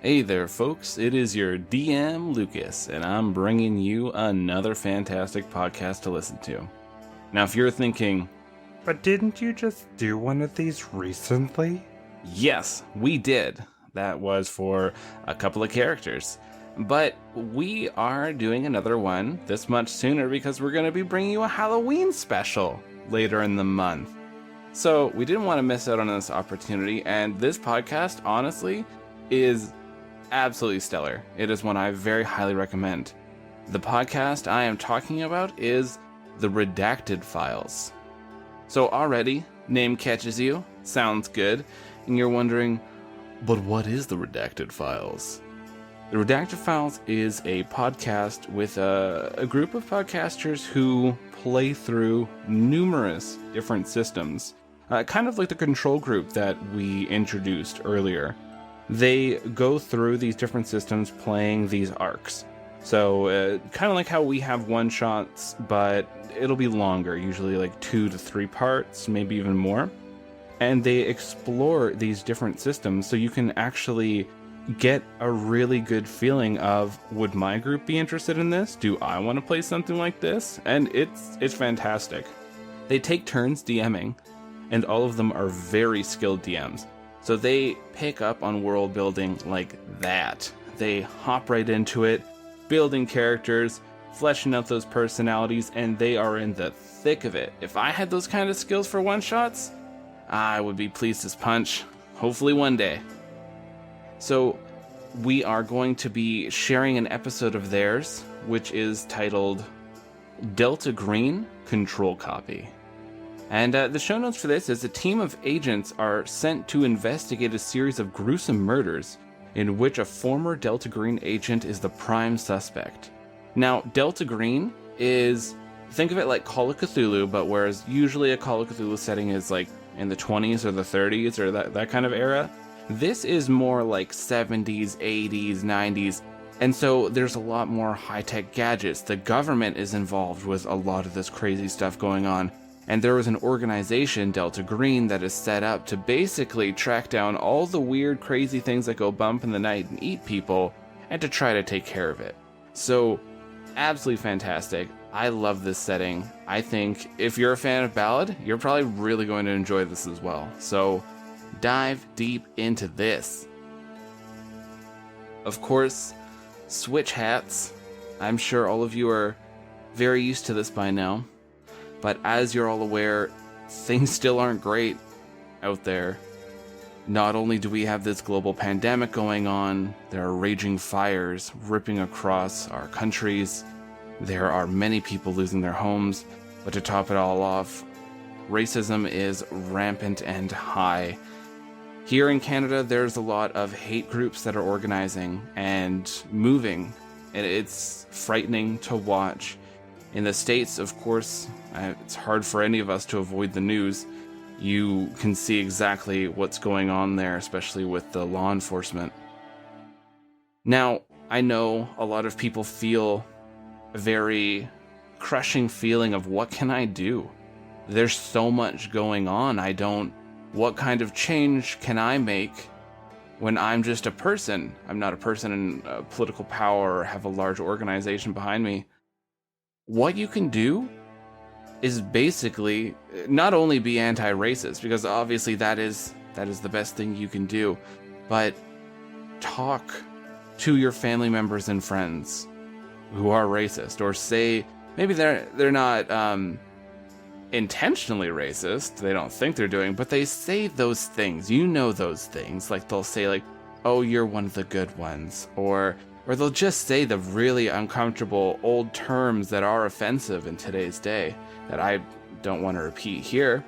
Hey there, folks. It is your DM, Lucas, and I'm bringing you another fantastic podcast to listen to. Now, if you're thinking, but didn't you just do one of these recently? Yes, we did. That was for a couple of characters. But we are doing another one this much sooner because we're going to be bringing you a Halloween special later in the month. So we didn't want to miss out on this opportunity, and this podcast, honestly, is absolutely stellar. It is one I very highly recommend. The podcast I am talking about is the Redacted Files. So already, name catches you, sounds good, and you're wondering, but what is the Redacted Files? The Redacted Files is a podcast with a group of podcasters who play through numerous different systems, kind of like the control group that we introduced earlier. They go through these different systems playing these arcs. So kind of like how we have one-shots, but it'll be longer, usually like 2 to 3 parts, maybe even more. And they explore these different systems so you can actually get a really good feeling of, would my group be interested in this? Do I want to play something like this? And it's fantastic. They take turns DMing, and all of them are very skilled DMs. So they pick up on world building like that. They hop right into it, building characters, fleshing out those personalities, and they are in the thick of it. If I had those kind of skills for one-shots, I would be pleased as punch. Hopefully one day. So we are going to be sharing an episode of theirs, which is titled Delta Green Control Copy. And the show notes for this is a team of agents are sent to investigate a series of gruesome murders in which a former Delta Green agent is the prime suspect. Now, Delta Green is, think of it like Call of Cthulhu, but whereas usually a Call of Cthulhu setting is like in the 20s or the 30s or that kind of era, this is more like 70s, 80s, 90s. And so there's a lot more high-tech gadgets. The government is involved with a lot of this crazy stuff going on. And there was an organization, Delta Green, that is set up to basically track down all the weird, crazy things that go bump in the night and eat people, and to try to take care of it. So, absolutely fantastic. I love this setting. I think if you're a fan of Ballad, you're probably really going to enjoy this as well. So, dive deep into this. Of course, switch hats. I'm sure all of you are very used to this by now. But as you're all aware, things still aren't great out there. Not only do we have this global pandemic going on, there are raging fires ripping across our countries. There are many people losing their homes. But to top it all off, racism is rampant and high. Here in Canada, there's a lot of hate groups that are organizing and moving. And it's frightening to watch. In the States, of course, it's hard for any of us to avoid the news. You can see exactly what's going on there, especially with the law enforcement. Now, I know a lot of people feel a very crushing feeling of, what can I do? There's so much going on. What kind of change can I make when I'm just a person? I'm not a person in political power or have a large organization behind me. What you can do is basically not only be anti-racist, because obviously that is the best thing you can do, but talk to your family members and friends who are racist, or say maybe they're not intentionally racist, they don't think they're doing, but they say those things, those things, like they'll say like, oh, you're one of the good ones, or they'll just say the really uncomfortable old terms that are offensive in today's day that I don't want to repeat here.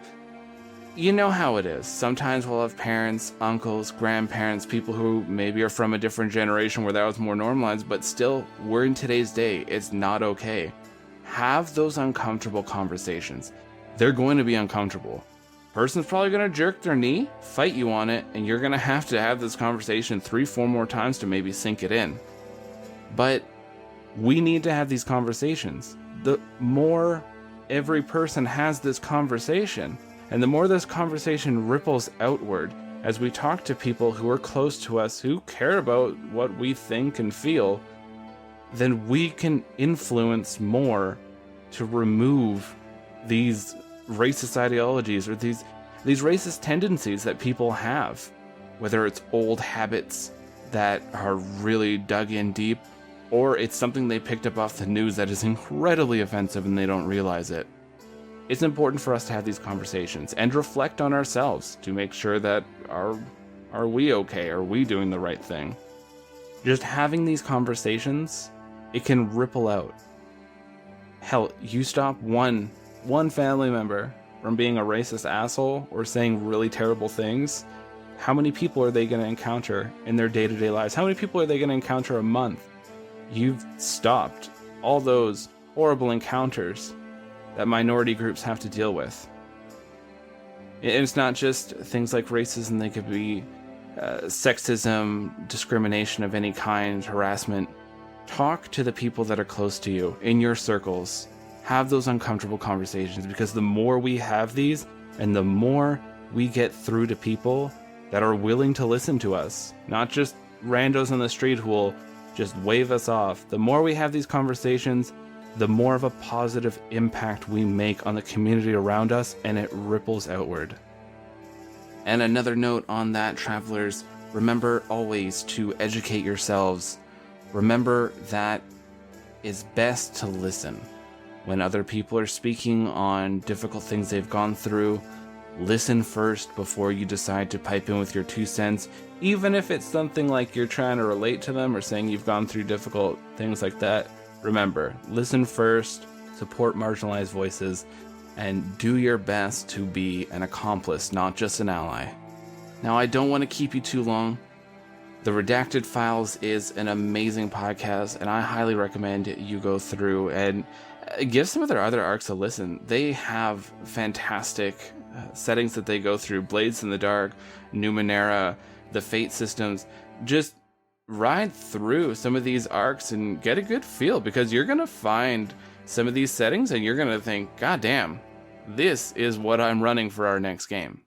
You know how it is. Sometimes we'll have parents, uncles, grandparents, people who maybe are from a different generation where that was more normalized, but still, we're in today's day. It's not okay. Have those uncomfortable conversations. They're going to be uncomfortable. Person's probably going to jerk their knee, fight you on it, and you're going to have this conversation 3-4 more times to maybe sink it in. But we need to have these conversations. The more every person has this conversation, and the more this conversation ripples outward as we talk to people who are close to us, who care about what we think and feel, then we can influence more to remove these racist ideologies or these racist tendencies that people have, whether it's old habits that are really dug in deep, or it's something they picked up off the news that is incredibly offensive and they don't realize it. It's important for us to have these conversations and reflect on ourselves to make sure that are we okay? Are we doing the right thing? Just having these conversations, it can ripple out. Hell, you stop one family member from being a racist asshole or saying really terrible things, how many people are they going to encounter in their day-to-day lives? How many people are they going to encounter a month? You've stopped all those horrible encounters that minority groups have to deal with. And it's not just things like racism. They could be sexism, discrimination of any kind, harassment. Talk to the people that are close to you, in your circles. Have those uncomfortable conversations, because the more we have these, and the more we get through to people that are willing to listen to us, not just randos on the street who will just wave us off. The more we have these conversations, the more of a positive impact we make on the community around us, and it ripples outward. And another note on that, travelers, remember always to educate yourselves. Remember that it's best to listen. When other people are speaking on difficult things they've gone through, listen first before you decide to pipe in with your 2 cents, even if it's something like you're trying to relate to them or saying you've gone through difficult things like that. Remember, listen first, support marginalized voices, and do your best to be an accomplice, not just an ally. Now, I don't want to keep you too long. The Redacted Files is an amazing podcast, and I highly recommend you go through and give some of their other arcs a listen. They have fantastic settings that they go through. Blades in the Dark, Numenera, the Fate systems. Just ride through some of these arcs and get a good feel, because you're going to find some of these settings and you're going to think, God damn, this is what I'm running for our next game.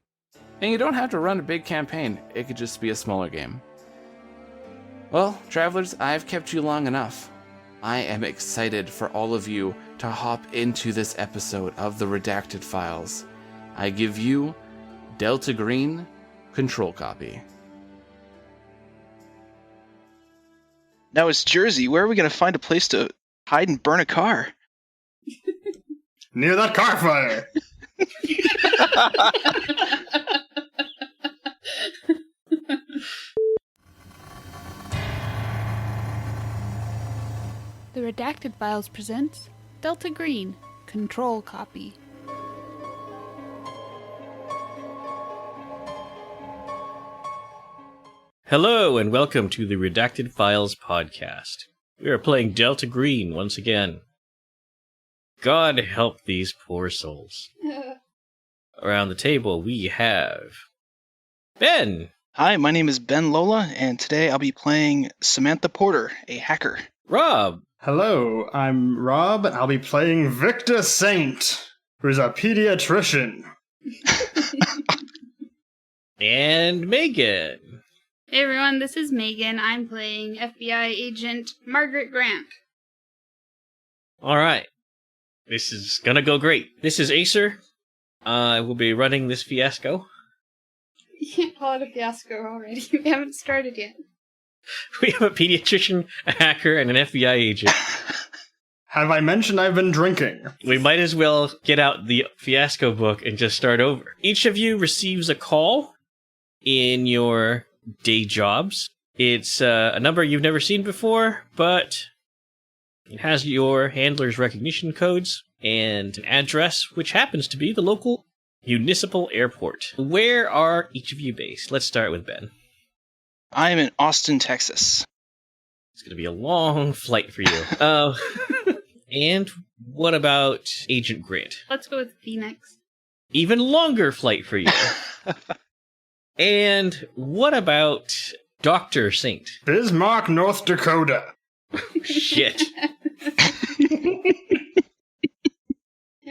And you don't have to run a big campaign. It could just be a smaller game. Well, travelers, I've kept you long enough. I am excited for all of you to hop into this episode of the Redacted Files. I give you Delta Green control copy. Now it's Jersey. Where are we going to find a place to hide and burn a car? Near that car fire! The Redacted Files presents Delta Green control copy. Hello and welcome to the Redacted Files podcast. We are playing Delta Green once again. God help these poor souls. Around the table we have Ben. Hi, my name is Ben Lola, and today I'll be playing Samantha Porter, a hacker. Rob. Hello, I'm Rob, and I'll be playing Victor Saint, who's a pediatrician. And Megan. Hey everyone, this is Megan. I'm playing FBI agent Margaret Grant. Alright. This is gonna go great. This is Aser. I will be running this fiasco. You can't call it a fiasco already. We haven't started yet. We have a pediatrician, a hacker, and an FBI agent. Have I mentioned I've been drinking? We might as well get out the fiasco book and just start over. Each of you receives a call in your day jobs. It's a number you've never seen before, but it has your handler's recognition codes and an address, which happens to be the local municipal airport. Where are each of you based? Let's start with Ben. I am in Austin, Texas. It's going to be a long flight for you. And what about Agent Grant? Let's go with Phoenix. Even longer flight for you. And what about Dr. Saint? Bismarck, North Dakota. Shit.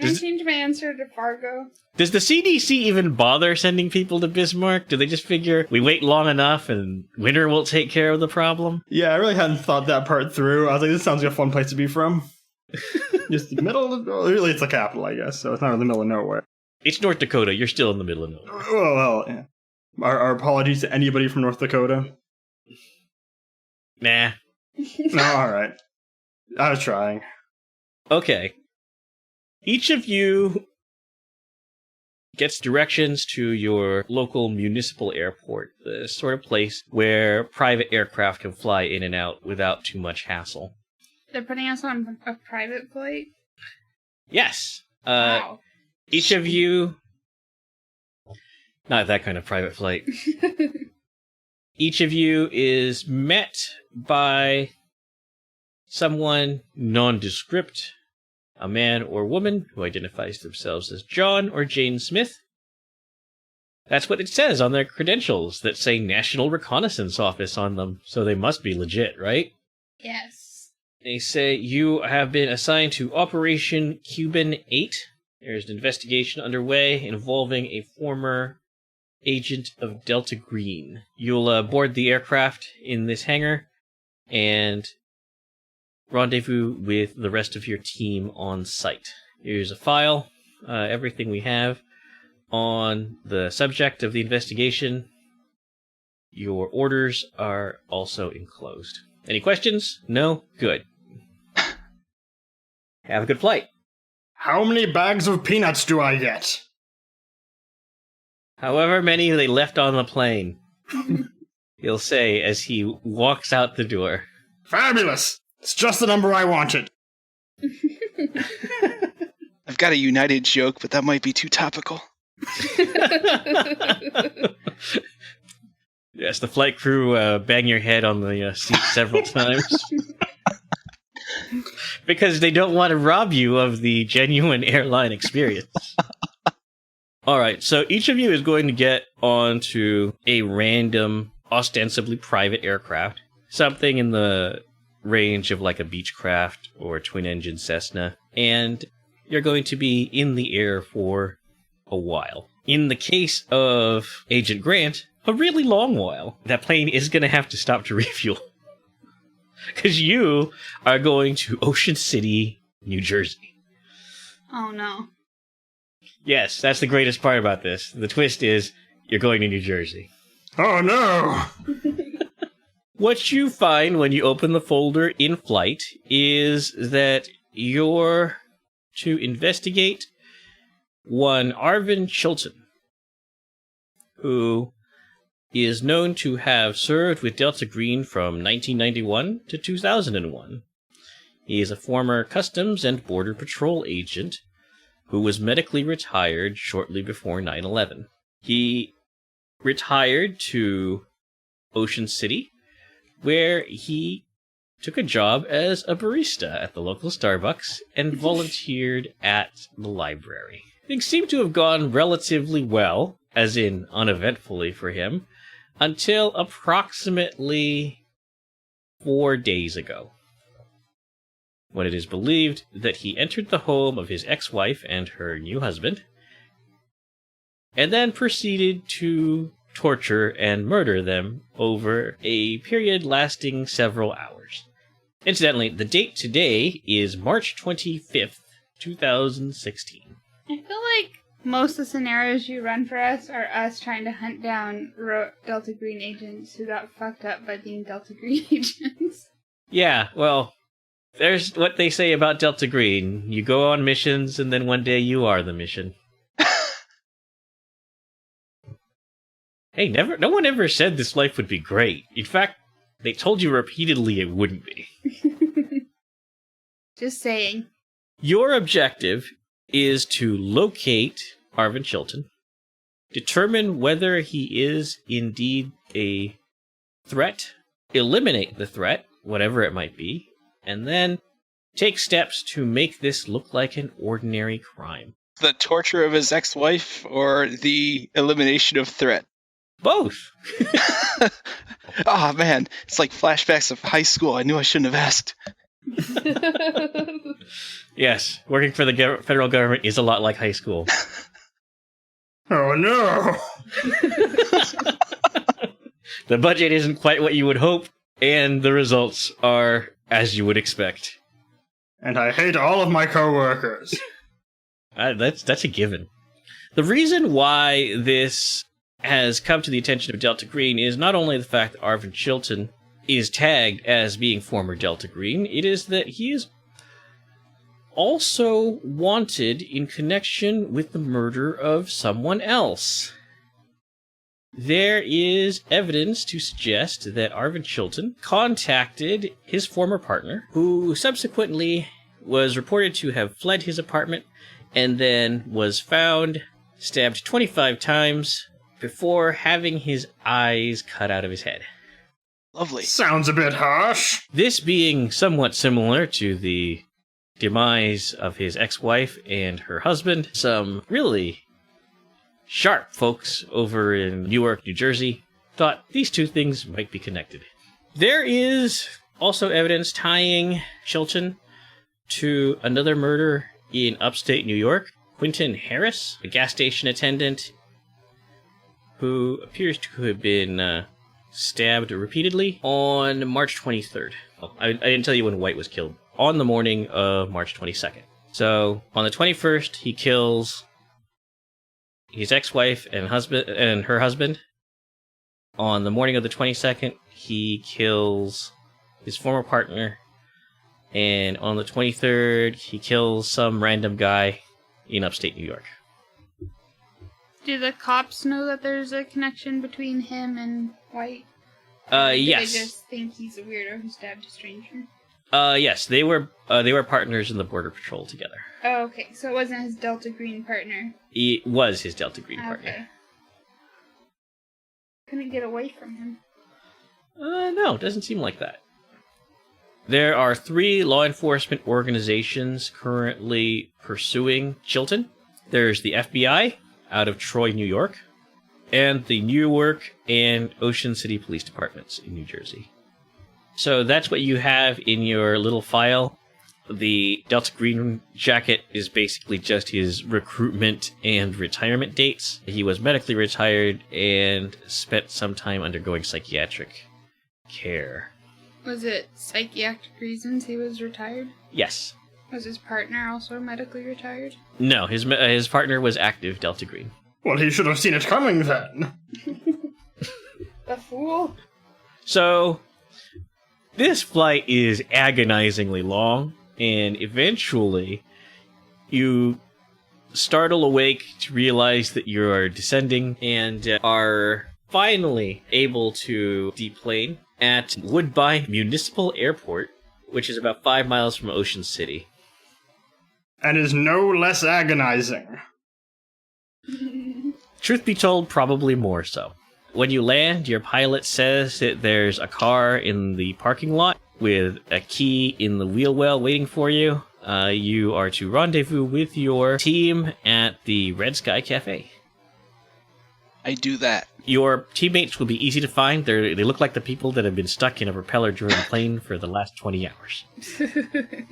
Can I change my answer to Fargo? Does the CDC even bother sending people to Bismarck? Do they just figure we wait long enough and winter will take care of the problem? Yeah, I really hadn't thought that part through. I was like, this sounds like a fun place to be from. Just the middle of really, it's the capital, I guess, so it's not really the middle of nowhere. It's North Dakota. You're still in the middle of nowhere. Well, yeah. Our apologies to anybody from North Dakota. Nah. No, alright. I was trying. Okay. Each of you gets directions to your local municipal airport, the sort of place where private aircraft can fly in and out without too much hassle. They're putting us on a private flight? Yes. Wow. Each of you... Not that kind of private flight. Each of you is met by someone nondescript, a man or woman who identifies themselves as John or Jane Smith. That's what it says on their credentials that say National Reconnaissance Office on them, so they must be legit, right? Yes. They say you have been assigned to Operation Cuban 8. There's an investigation underway involving a former agent of Delta Green. You'll board the aircraft in this hangar and rendezvous with the rest of your team on site. Here's a file, everything we have on the subject of the investigation. Your orders are also enclosed. Any questions? No? Good. Have a good flight. How many bags of peanuts do I get? However many they left on the plane, he'll say as he walks out the door. Fabulous! It's just the number I wanted. I've got a United joke, but that might be too topical. Yes, the flight crew bang your head on the seat several times. Because they don't want to rob you of the genuine airline experience. Alright, so each of you is going to get onto a random, ostensibly private aircraft. Something in the range of like a Beechcraft or twin-engine Cessna. And you're going to be in the air for a while. In the case of Agent Grant, a really long while. That plane is going to have to stop to refuel. Because you are going to Ocean City, New Jersey. Oh no. Yes, that's the greatest part about this. The twist is, you're going to New Jersey. Oh no! What you find when you open the folder in flight is that you're to investigate one Arvin Chilton, who is known to have served with Delta Green from 1991 to 2001. He is a former Customs and Border Patrol agent who was medically retired shortly before 9/11. He retired to Ocean City, where he took a job as a barista at the local Starbucks and volunteered at the library. Things seem to have gone relatively well, as in uneventfully for him, until approximately 4 days ago, when it is believed that he entered the home of his ex-wife and her new husband, and then proceeded to torture and murder them over a period lasting several hours. Incidentally, the date today is March 25th, 2016. I feel like most of the scenarios you run for us are us trying to hunt down Delta Green agents who got fucked up by being Delta Green agents. Yeah, well, there's what they say about Delta Green. You go on missions, and then one day you are the mission. Hey, no one ever said this life would be great. In fact, they told you repeatedly it wouldn't be. Just saying. Your objective is to locate Arvin Chilton, determine whether he is indeed a threat, eliminate the threat, whatever it might be, and then take steps to make this look like an ordinary crime. The torture of his ex-wife or the elimination of threat? Both. Oh man, it's like flashbacks of high school. I knew I shouldn't have asked. Yes, working for the federal government is a lot like high school. Oh no! The budget isn't quite what you would hope, and the results are as you would expect. And I hate all of my coworkers. That's a given. The reason why this has come to the attention of Delta Green is not only the fact that Arvin Chilton is tagged as being former Delta Green, it is that he is also wanted in connection with the murder of someone else. There is evidence to suggest that Arvin Chilton contacted his former partner, who subsequently was reported to have fled his apartment and then was found stabbed 25 times before having his eyes cut out of his head. Lovely. Sounds a bit harsh. This being somewhat similar to the demise of his ex-wife and her husband, some really sharp folks over in Newark, New Jersey, thought these two things might be connected. There is also evidence tying Chilton to another murder in upstate New York. Quentin Harris, a gas station attendant who appears to have been stabbed repeatedly on March 23rd. I didn't tell you when White was killed. On the morning of March 22nd. So, on the 21st, he kills his ex-wife and her husband. On the morning of the 22nd, he kills his former partner. And on the 23rd, he kills some random guy in upstate New York. Do the cops know that there's a connection between him and White? Yes. They just think he's a weirdo who stabbed a stranger? Yes, they were partners in the Border Patrol together. Oh, okay. So it wasn't his Delta Green partner. It was his Delta Green partner. Okay. Couldn't get away from him. No, it doesn't seem like that. There are 3 law enforcement organizations currently pursuing Chilton. There's the FBI out of Troy, New York, and the Newark and Ocean City Police Departments in New Jersey. So that's what you have in your little file. The Delta Green jacket is basically just his recruitment and retirement dates. He was medically retired and spent some time undergoing psychiatric care. Was it psychiatric reasons he was retired? Yes. Was his partner also medically retired? No, his partner was active Delta Green. Well, he should have seen it coming then. The fool. So, this flight is agonizingly long, and eventually you startle awake to realize that you are descending and are finally able to deplane at Woodbine Municipal Airport, which is about 5 miles from Ocean City. And is no less agonizing. Truth be told, probably more so. When you land, your pilot says that there's a car in the parking lot with a key in the wheel well waiting for you. You are to rendezvous with your team at the Red Sky Cafe. I do that. Your teammates will be easy to find. They look like the people that have been stuck in a propeller-driven plane for the last 20 hours.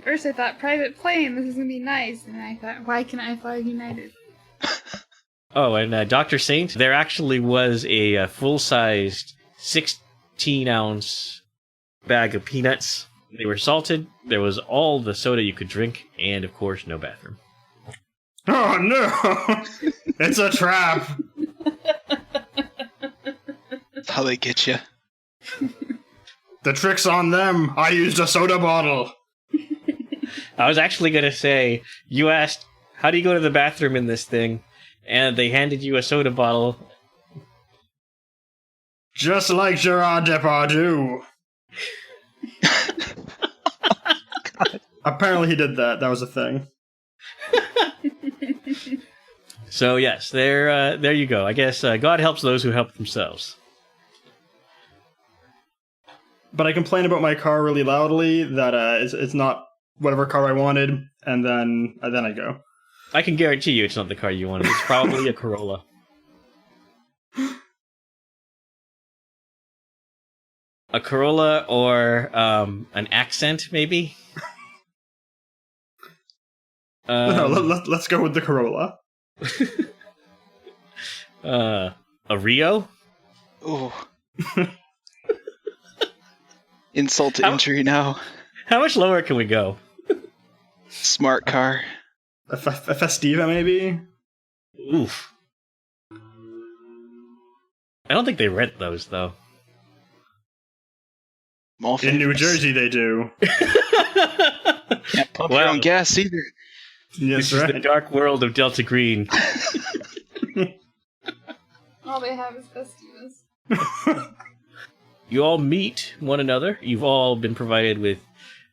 First I thought, private plane, this is going to be nice. And I thought, why can't I fly United? Oh, and Dr. Saint, there actually was a full-sized 16-ounce bag of peanuts. They were salted. There was all the soda you could drink, and, of course, no bathroom. Oh, no! It's a trap! That's how they get you. The trick's on them. I used a soda bottle. I was actually going to say, you asked, how do you go to the bathroom in this thing? And they handed you a soda bottle. Just like Gerard Depardieu. Apparently he did that. That was a thing. So yes, there you go. I guess God helps those who help themselves. But I complain about my car really loudly that it's not whatever car I wanted, and then I go. I can guarantee you it's not the car you wanted. It's probably a Corolla. A Corolla or an Accent, maybe? Let's go with the Corolla. A Rio? Ooh. Insult to injury now. How much lower can we go? Smart car. A Festiva, maybe? Oof. I don't think they rent those, though. In New Jersey, they do. Can't pump your own gas either. Yes, This is the dark world of Delta Green. All they have is Festivas. You all meet one another. You've all been provided with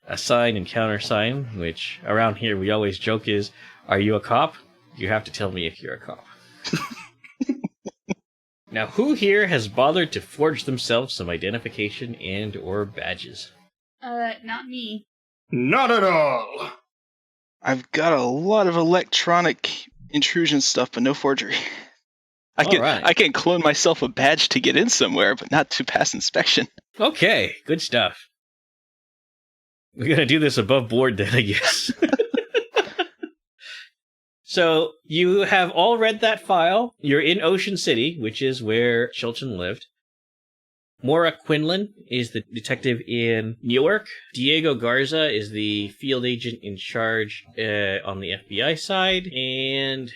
a sign and countersign, which around here we always joke is, are you a cop? You have to tell me if you're a cop. Now, who here has bothered to forge themselves some identification and or badges? Not me. Not at all. I've got a lot of electronic intrusion stuff, but no forgery. I can clone myself a badge to get in somewhere, but not to pass inspection. Okay, good stuff. We're going to do this above board then, I guess. So, you have all read that file. You're in Ocean City, which is where Chilton lived. Maura Quinlan is the detective in Newark. Diego Garza is the field agent in charge on the FBI side. And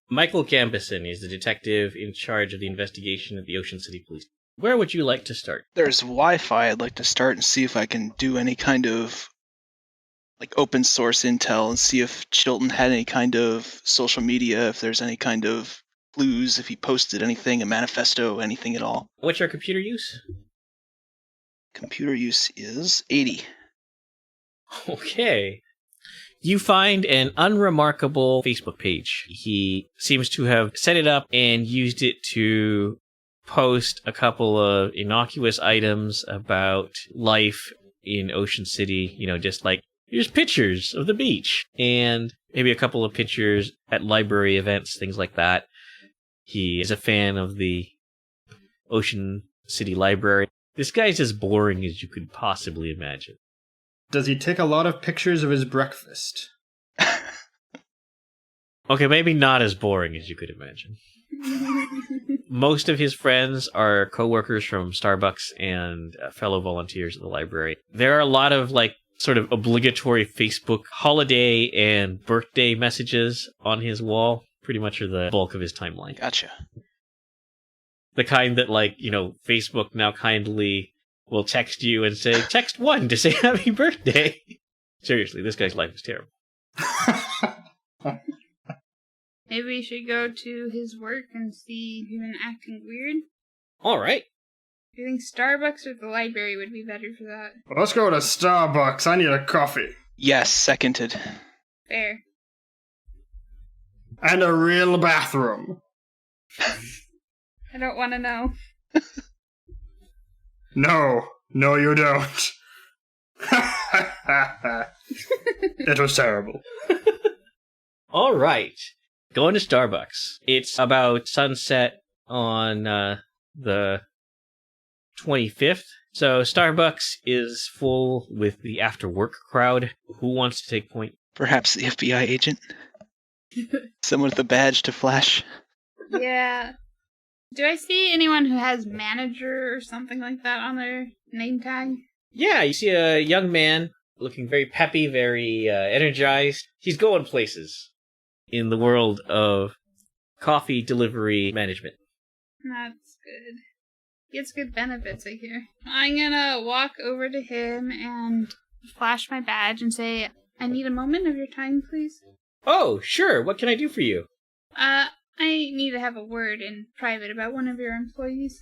Michael Gambison is the detective in charge of the investigation at the Ocean City Police. Where would you like to start? There's Wi-Fi. I'd like to start and see if I can do any kind of open source intel and see if Chilton had any kind of social media, if there's any kind of clues, if he posted anything, a manifesto, anything at all. What's your computer use? Computer use is 80. Okay. You find an unremarkable Facebook page. He seems to have set it up and used it to post a couple of innocuous items about life in Ocean City, just like, here's pictures of the beach, and maybe a couple of pictures at library events, things like that. He is a fan of the Ocean City Library. This guy's as boring as you could possibly imagine. Does he take a lot of pictures of his breakfast? Okay, maybe not as boring as you could imagine. Most of his friends are coworkers from Starbucks and fellow volunteers at the library. There are a lot of, sort of obligatory Facebook holiday and birthday messages on his wall. Pretty much are the bulk of his timeline. Gotcha. The kind that, Facebook now kindly will text you and say, text 1 to say happy birthday. Seriously, this guy's life is terrible. Maybe we should go to his work and see if he's been acting weird. All right. Do you think Starbucks or the library would be better for that? Well, let's go to Starbucks. I need a coffee. Yes, seconded. Fair. And a real bathroom. I don't want to know. No, you don't. It was terrible. All right. Going to Starbucks. It's about sunset on the 25th. So Starbucks is full with the after-work crowd. Who wants to take point? Perhaps the FBI agent? Someone with a badge to flash? Yeah. Do I see anyone who has manager or something like that on their name tag? Yeah, you see a young man looking very peppy, very energized. He's going places in the world of coffee delivery management. That's good. Gets good benefits, I hear. I'm gonna walk over to him and flash my badge and say, I need a moment of your time, please. Oh, sure. What can I do for you? I need to have a word in private about one of your employees.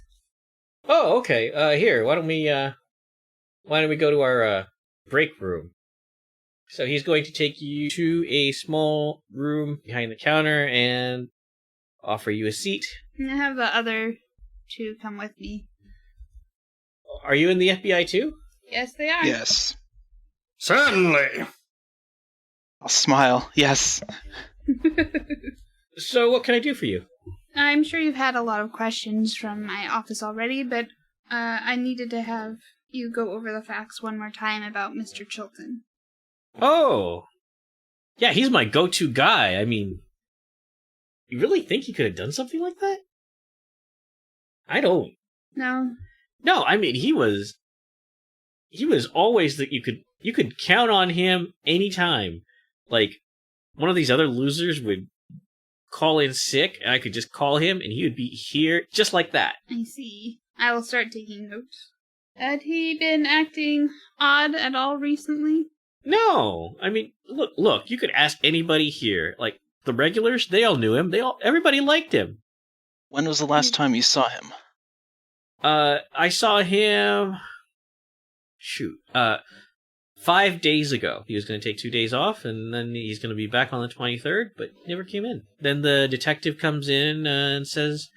Oh, okay. Here, why don't we go to our break room? So he's going to take you to a small room behind the counter and offer you a seat. And I have the other two come with me. Are you in the FBI too? Yes, they are. Yes. Certainly. I'll smile. Yes. So what can I do for you? I'm sure you've had a lot of questions from my office already, but I needed to have you go over the facts one more time about Mr. Chilton. Oh, Yeah, he's my go-to guy. I mean, you really think he could have done something like that? I don't. No. No, I mean, he was always that you could count on him anytime. Like, one of these other losers would call in sick, and I could just call him, and he would be here just like that. I see. I will start taking notes. Had he been acting odd at all recently? No, I mean, look, you could ask anybody here. Like, the regulars, they all knew him. Everybody liked him. When was the last time you saw him? I saw him... 5 days ago. He was going to take 2 days off, and then he's going to be back on the 23rd, but he never came in. Then the detective comes in and says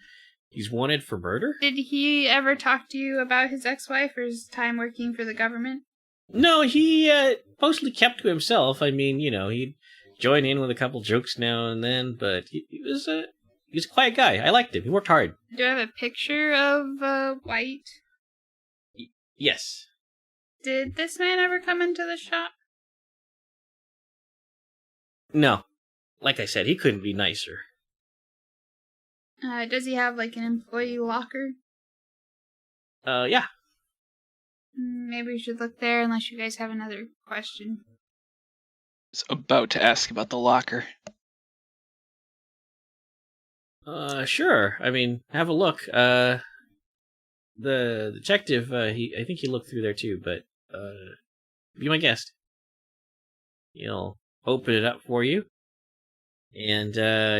he's wanted for murder. Did he ever talk to you about his ex-wife or his time working for the government? No, he mostly kept to himself. I mean, he'd join in with a couple jokes now and then, but he was a quiet guy. I liked him. He worked hard. Do you have a picture of White? Yes. Did this man ever come into the shop? No. Like I said, he couldn't be nicer. Does he have, like, an employee locker? Yeah. Maybe we should look there unless you guys have another question. I was about to ask about the locker. Sure. I mean, have a look. The detective, I think he looked through there too, but, be my guest. He'll open it up for you, and,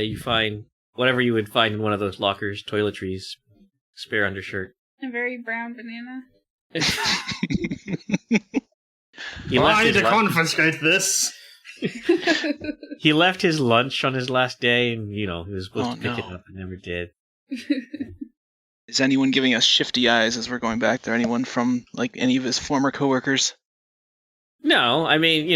you find whatever you would find in one of those lockers, toiletries, spare undershirt. A very brown banana. I need to confiscate this. He left his lunch on his last day, and, he was supposed to pick it up and never did. Is anyone giving us shifty eyes as we're going back there? Anyone from, like, any of his former coworkers? No, I mean,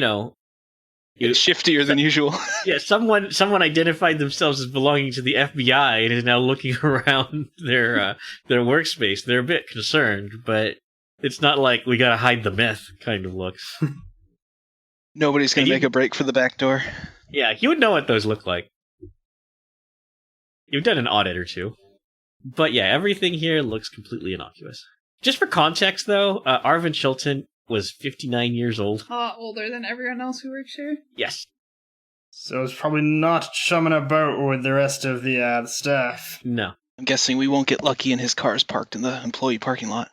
It's shiftier than usual. Yeah, someone identified themselves as belonging to the FBI and is now looking around their workspace. They're a bit concerned, but it's not like we gotta hide the meth kind of looks. Nobody's going to make a break for the back door. Yeah, you would know what those look like. You've done an audit or two. But yeah, everything here looks completely innocuous. Just for context, though, Arvin Chilton was 59 years old. A lot older than everyone else who works here. Yes. So it's probably not chumming about with the rest of the staff. No. I'm guessing we won't get lucky and his car's parked in the employee parking lot.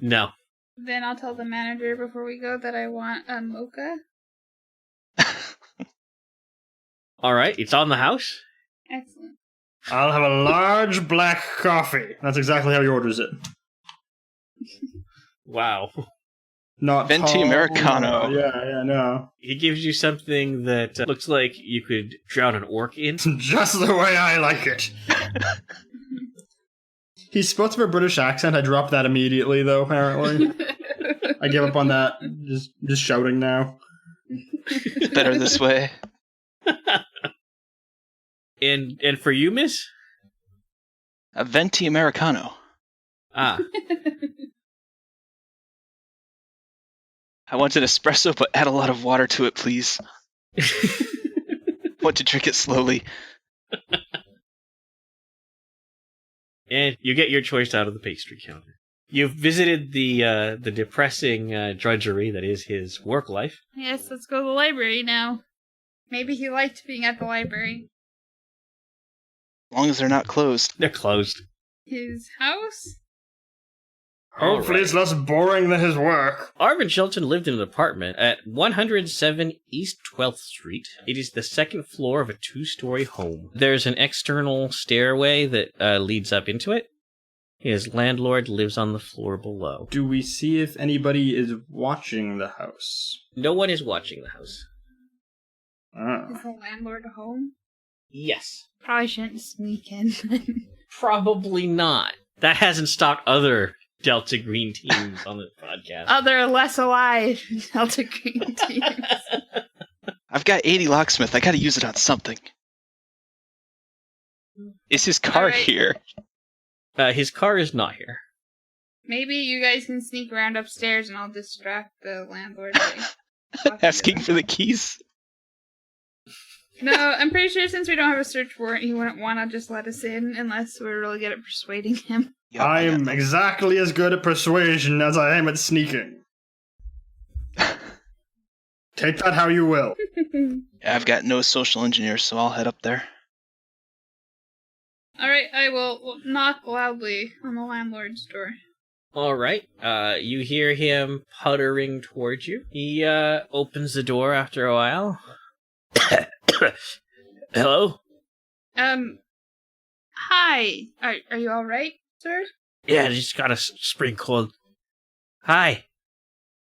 No. Then I'll tell the manager before we go that I want a mocha. All right, it's on the house. Excellent. I'll have a large black coffee. That's exactly how he orders it. Wow. Not Venti tall. Americano. Yeah, no. He gives you something that looks like you could drown an orc in. Just the way I like it. He's supposed to have a British accent. I dropped that immediately, though, apparently. I give up on that. Just shouting now. Better this way. And for you, miss? A Venti Americano. Ah. I want an espresso, but add a lot of water to it, please. Want to drink it slowly. And you get your choice out of the pastry counter. You've visited the depressing drudgery that is his work life. Yes, let's go to the library now. Maybe he liked being at the library. As long as they're not closed. They're closed. His house? Hopefully it's less boring than his work. Arvin Shelton lived in an apartment at 107 East 12th Street. It is the second floor of a 2-story home. There's an external stairway that leads up into it. His landlord lives on the floor below. Do we see if anybody is watching the house? No one is watching the house. Oh. Is the landlord home? Yes. Probably shouldn't sneak in. Probably not. That hasn't stopped other Delta Green teams on the podcast. Other less alive Delta Green teams. I've got 80 locksmith. I gotta use it on something. Is his car Alright. here? His car is not here. Maybe you guys can sneak around upstairs and I'll distract the landlord by talking to Asking them. for the keys? No, I'm pretty sure since we don't have a search warrant, he wouldn't want to just let us in unless we're really good at persuading him. Yep, I'm exactly as good at persuasion as I am at sneaking. Take that how you will. I've got no social engineers, so I'll head up there. Alright, I will knock loudly on the landlord's door. All right. You hear him puttering towards you. He opens the door after a while. Hello? Hi. Are you alright, sir? Yeah, I just got a spring cold. Hi.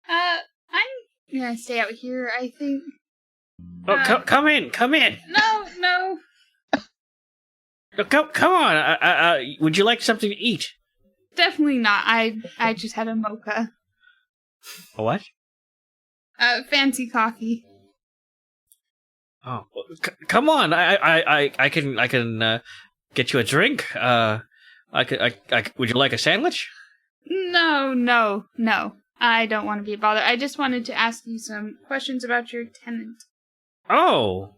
I'm gonna stay out here, I think. Oh, come in. No. No, come on. Would you like something to eat? Definitely not. I just had a mocha. A what? Fancy coffee. Oh, come on. I can get you a drink. Would you like a sandwich? No. I don't want to be bothered. I just wanted to ask you some questions about your tenant. Oh,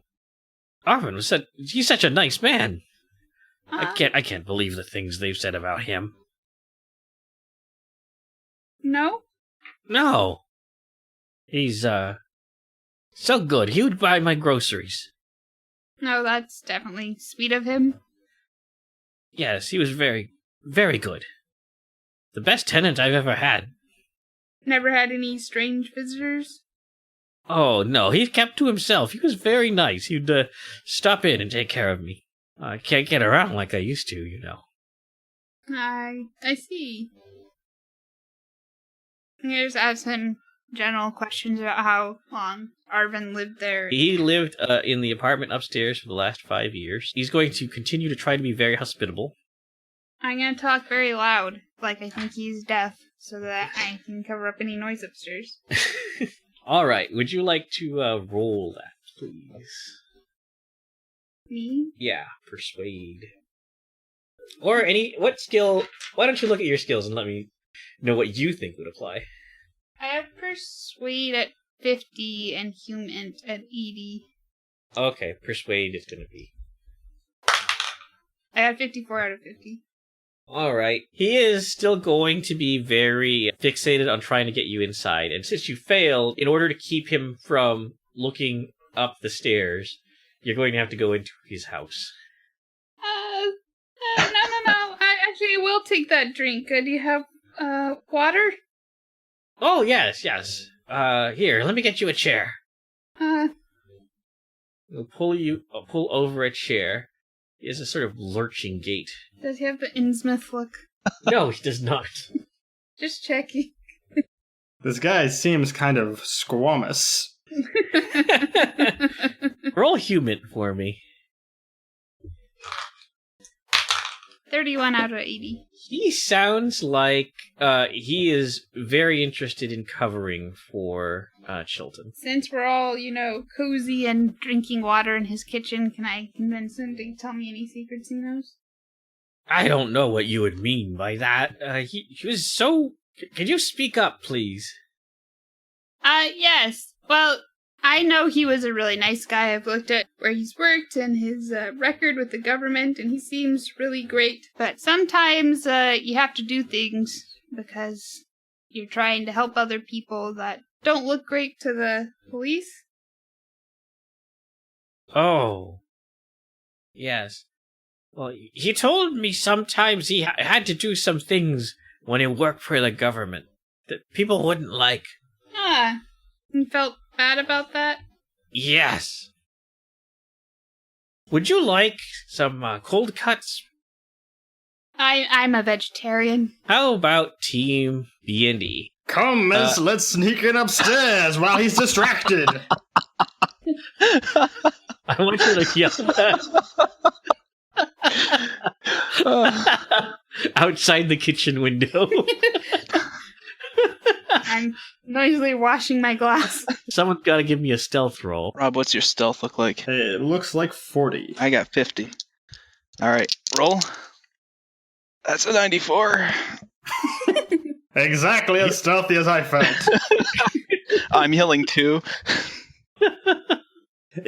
Arvin, he's such a nice man. I can't believe the things they've said about him. No? No. He's so good. He would buy my groceries. No, that's definitely sweet of him. Yes, he was very, very good. The best tenant I've ever had. Never had any strange visitors? Oh, no, he kept to himself. He was very nice. He'd stop in and take care of me. I can't get around like I used to, you know. I see. I just asked him general questions about how long Arvin lived there. He lived in the apartment upstairs for the last 5 years. He's going to continue to try to be very hospitable. I'm going to talk very loud, like I think he's deaf, so that I can cover up any noise upstairs. All right, would you like to roll that, please? Me? Yeah, persuade. Or what skill? Why don't you look at your skills and let me know what you think would apply? I have persuade at 50 and human at 80. Okay, persuade is going to be. I got 54 out of 50. Alright. He is still going to be very fixated on trying to get you inside, and since you failed, in order to keep him from looking up the stairs, you're going to have to go into his house. No. I actually will take that drink. Do you have, water? Oh, yes. Here, let me get you a chair. I'll pull over a chair. He has a sort of lurching gait. Does he have the Innsmouth look? No, he does not. Just checking. This guy seems kind of squamous. Roll human for me. 31 out of 80. He sounds like he is very interested in covering for Chilton. Since we're all, cozy and drinking water in his kitchen, can I convince him to tell me any secrets he knows? I don't know what you would mean by that. He was so... Can you speak up, please? Yes. Well, I know he was a really nice guy. I've looked at where he's worked and his record with the government, and he seems really great. But sometimes you have to do things because you're trying to help other people that don't look great to the police. Oh. Yes. Well, he told me sometimes he had to do some things when he worked for the government that people wouldn't like. You felt bad about that? Yes. Would you like some cold cuts? I'm a vegetarian. How about Team B&E? Come, miss, let's sneak in upstairs while he's distracted. I want you to yell that. Outside the kitchen window. I'm noisily washing my glass. Someone's got to give me a stealth roll. Rob, what's your stealth look like? It looks like 40. I got 50. Alright, roll. That's a 94. Exactly as stealthy as I felt. I'm healing too.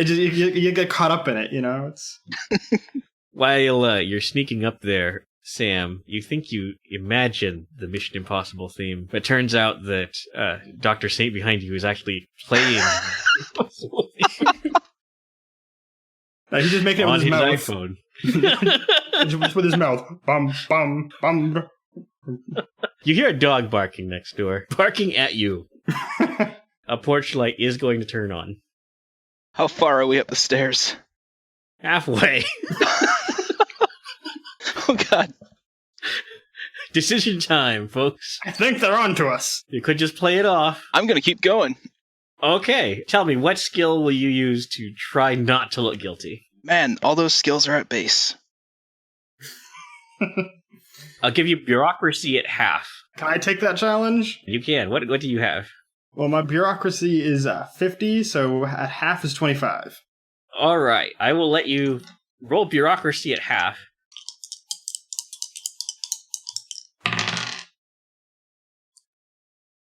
You get caught up in it, you know? It's While you're sneaking up there, Sam, you think you imagine the Mission Impossible theme, but it turns out that Dr. Saint behind you is actually playing he's just making it on with his mouth. iPhone. Just with his mouth. Bum, bum, bum. You hear a dog barking next door, barking at you. A porch light is going to turn on. How far are we up the stairs? Halfway. Oh, God. Decision time, folks. I think they're on to us. You could just play it off. I'm going to keep going. Okay, tell me, what skill will you use to try not to look guilty? Man, all those skills are at base. I'll give you bureaucracy at half. Can I take that challenge? You can. What do you have? Well, my bureaucracy is 50, so at half is 25. All right, I will let you roll bureaucracy at half.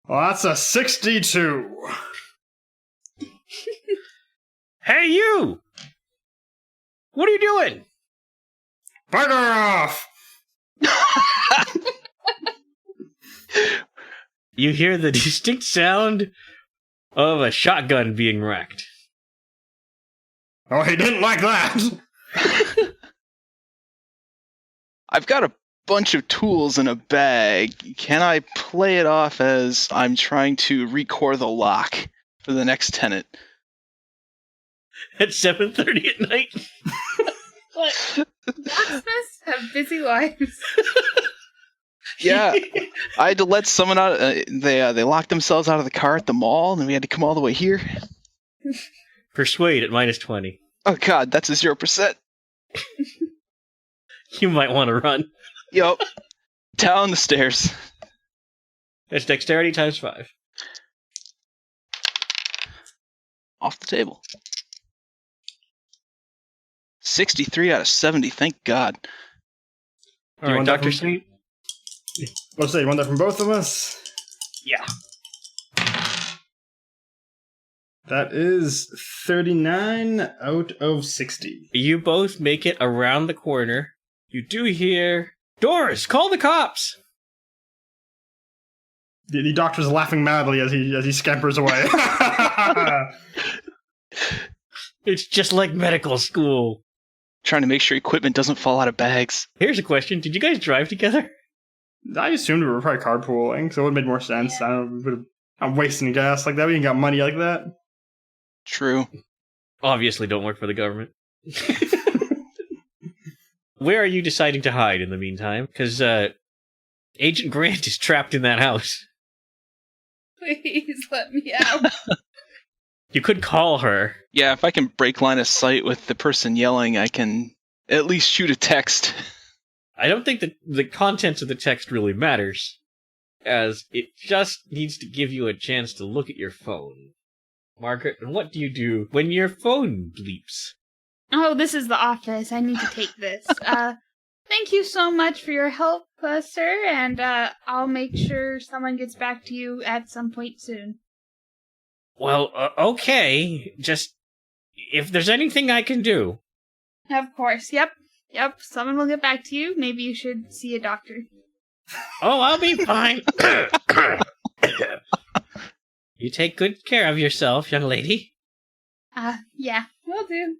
Well, that's a 62. Hey, you! What are you doing? Bugger off! You hear the distinct sound of a shotgun being racked. Oh, he didn't like that. I've got a bunch of tools in a bag. Can I play it off as I'm trying to recore the lock for the next tenant? At 7:30 at night? What? Locksmiths have busy lives. Yeah, I had to let someone out. They locked themselves out of the car at the mall, and we had to come all the way here. Persuade at -20. Oh, God, that's a 0%. You might want to run. Yup. Down the stairs. It's dexterity times 5. Off the table. 63 out of 70, thank God. All right, want that Dr. from- Saint? What's that? You want that from both of us? Yeah. That is 39 out of 60. You both make it around the corner. You do hear, "Doors, call the cops!" The doctor's laughing madly as he scampers away. It's just like medical school. Trying to make sure equipment doesn't fall out of bags. Here's a question. Did you guys drive together? I assumed we were probably carpooling, so it would have made more sense. I don't know, I'm wasting gas like that. We ain't got money like that. True. Obviously don't work for the government. Where are you deciding to hide in the meantime? Because Agent Grant is trapped in that house. Please let me out. You could call her. Yeah, if I can break line of sight with the person yelling, I can at least shoot a text. I don't think that the contents of the text really matters, as it just needs to give you a chance to look at your phone. Margaret, and what do you do when your phone bleeps? Oh, this is the office. I need to take this. Thank you so much for your help, sir, and I'll make sure someone gets back to you at some point soon. Well, okay. Just, if there's anything I can do. Of course, yep. Someone will get back to you. Maybe you should see a doctor. Oh, I'll be fine. You take good care of yourself, young lady. Yeah, will do.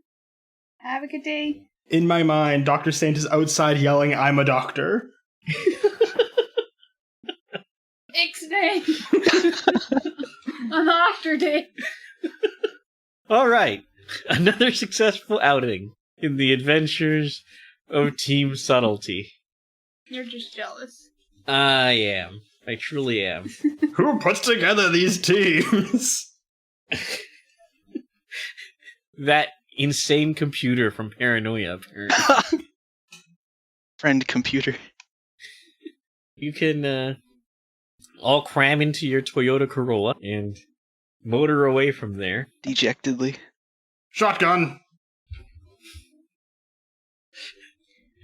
Have a good day. In my mind, Dr. Saint is outside yelling, "I'm a doctor." Ixnay. On Doctor Day. All right. Another successful outing in the adventures of Team Subtlety. You're just jealous. I am. I truly am. Who puts together these teams? That insane computer from Paranoia, apparently. Friend computer. You can all cram into your Toyota Corolla and motor away from there. Dejectedly. Shotgun.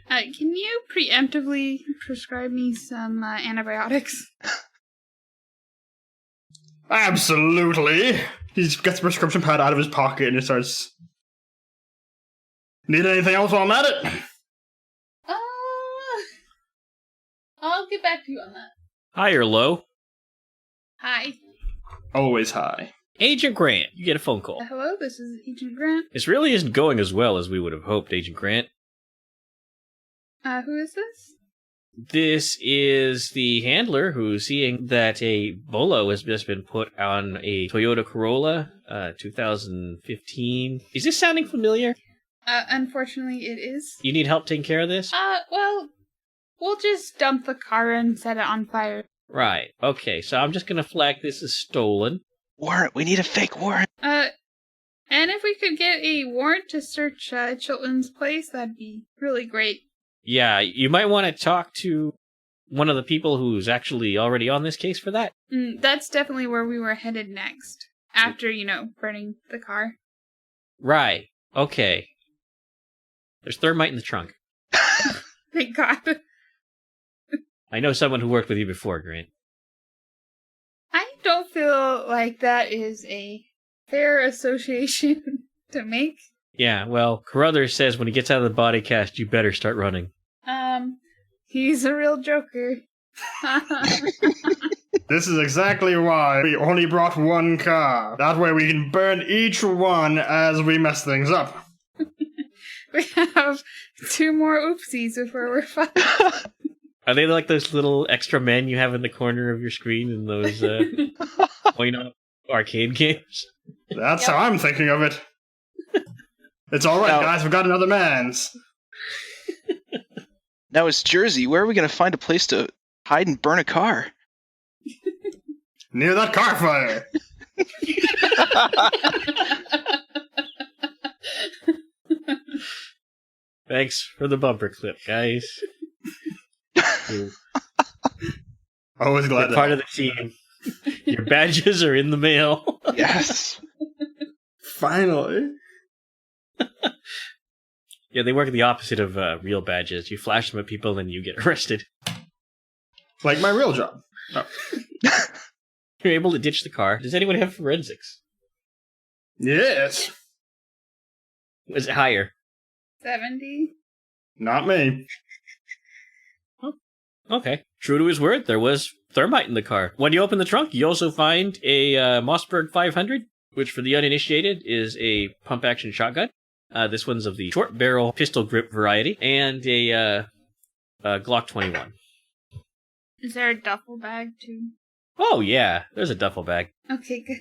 Can you preemptively prescribe me some antibiotics? Absolutely. He gets a prescription pad out of his pocket and just starts Need anything else while I'm at it? I'll get back to you on that. High or low? Hi. Always high. Agent Grant, you get a phone call. Hello, this is Agent Grant. This really isn't going as well as we would have hoped, Agent Grant. Who is this? This is the handler who's seeing that a bolo has just been put on a Toyota Corolla 2015. Is this sounding familiar? Unfortunately, it is. You need help taking care of this? Well, we'll just dump the car and set it on fire. Right. Okay, so I'm just going to flag this as stolen. Warrant. We need a fake warrant. And if we could get a warrant to search Chilton's place, that'd be really great. Yeah, you might want to talk to one of the people who's actually already on this case for that. That's definitely where we were headed next. After, burning the car. Right. Okay. There's thermite in the trunk. Thank God. I know someone who worked with you before, Grant. I don't feel like that is a fair association to make. Yeah, well, Carruthers says when he gets out of the body cast, you better start running. He's a real joker. This is exactly why we only brought one car. That way we can burn each one as we mess things up. We have 2 more oopsies before we're fine. Are they like those little extra men you have in the corner of your screen in those arcade games? That's how I'm thinking of it. It's alright, guys, we've got another man's. Now it's Jersey. Where are we going to find a place to hide and burn a car? Near that car fire. Thanks for the bumper clip, guys. Always glad You're part of the team. Your badges are in the mail. Yes. Finally. Yeah, they work the opposite of real badges. You flash them at people and you get arrested. Like my real job. Oh. You're able to ditch the car. Does anyone have forensics? Yes. Was it higher? 70? Not me. Okay. True to his word, there was thermite in the car. When you open the trunk, you also find a Mossberg 500, which for the uninitiated is a pump-action shotgun. This one's of the short-barrel pistol grip variety, and a Glock 21. Is there a duffel bag, too? Oh, yeah. There's a duffel bag. Okay, good.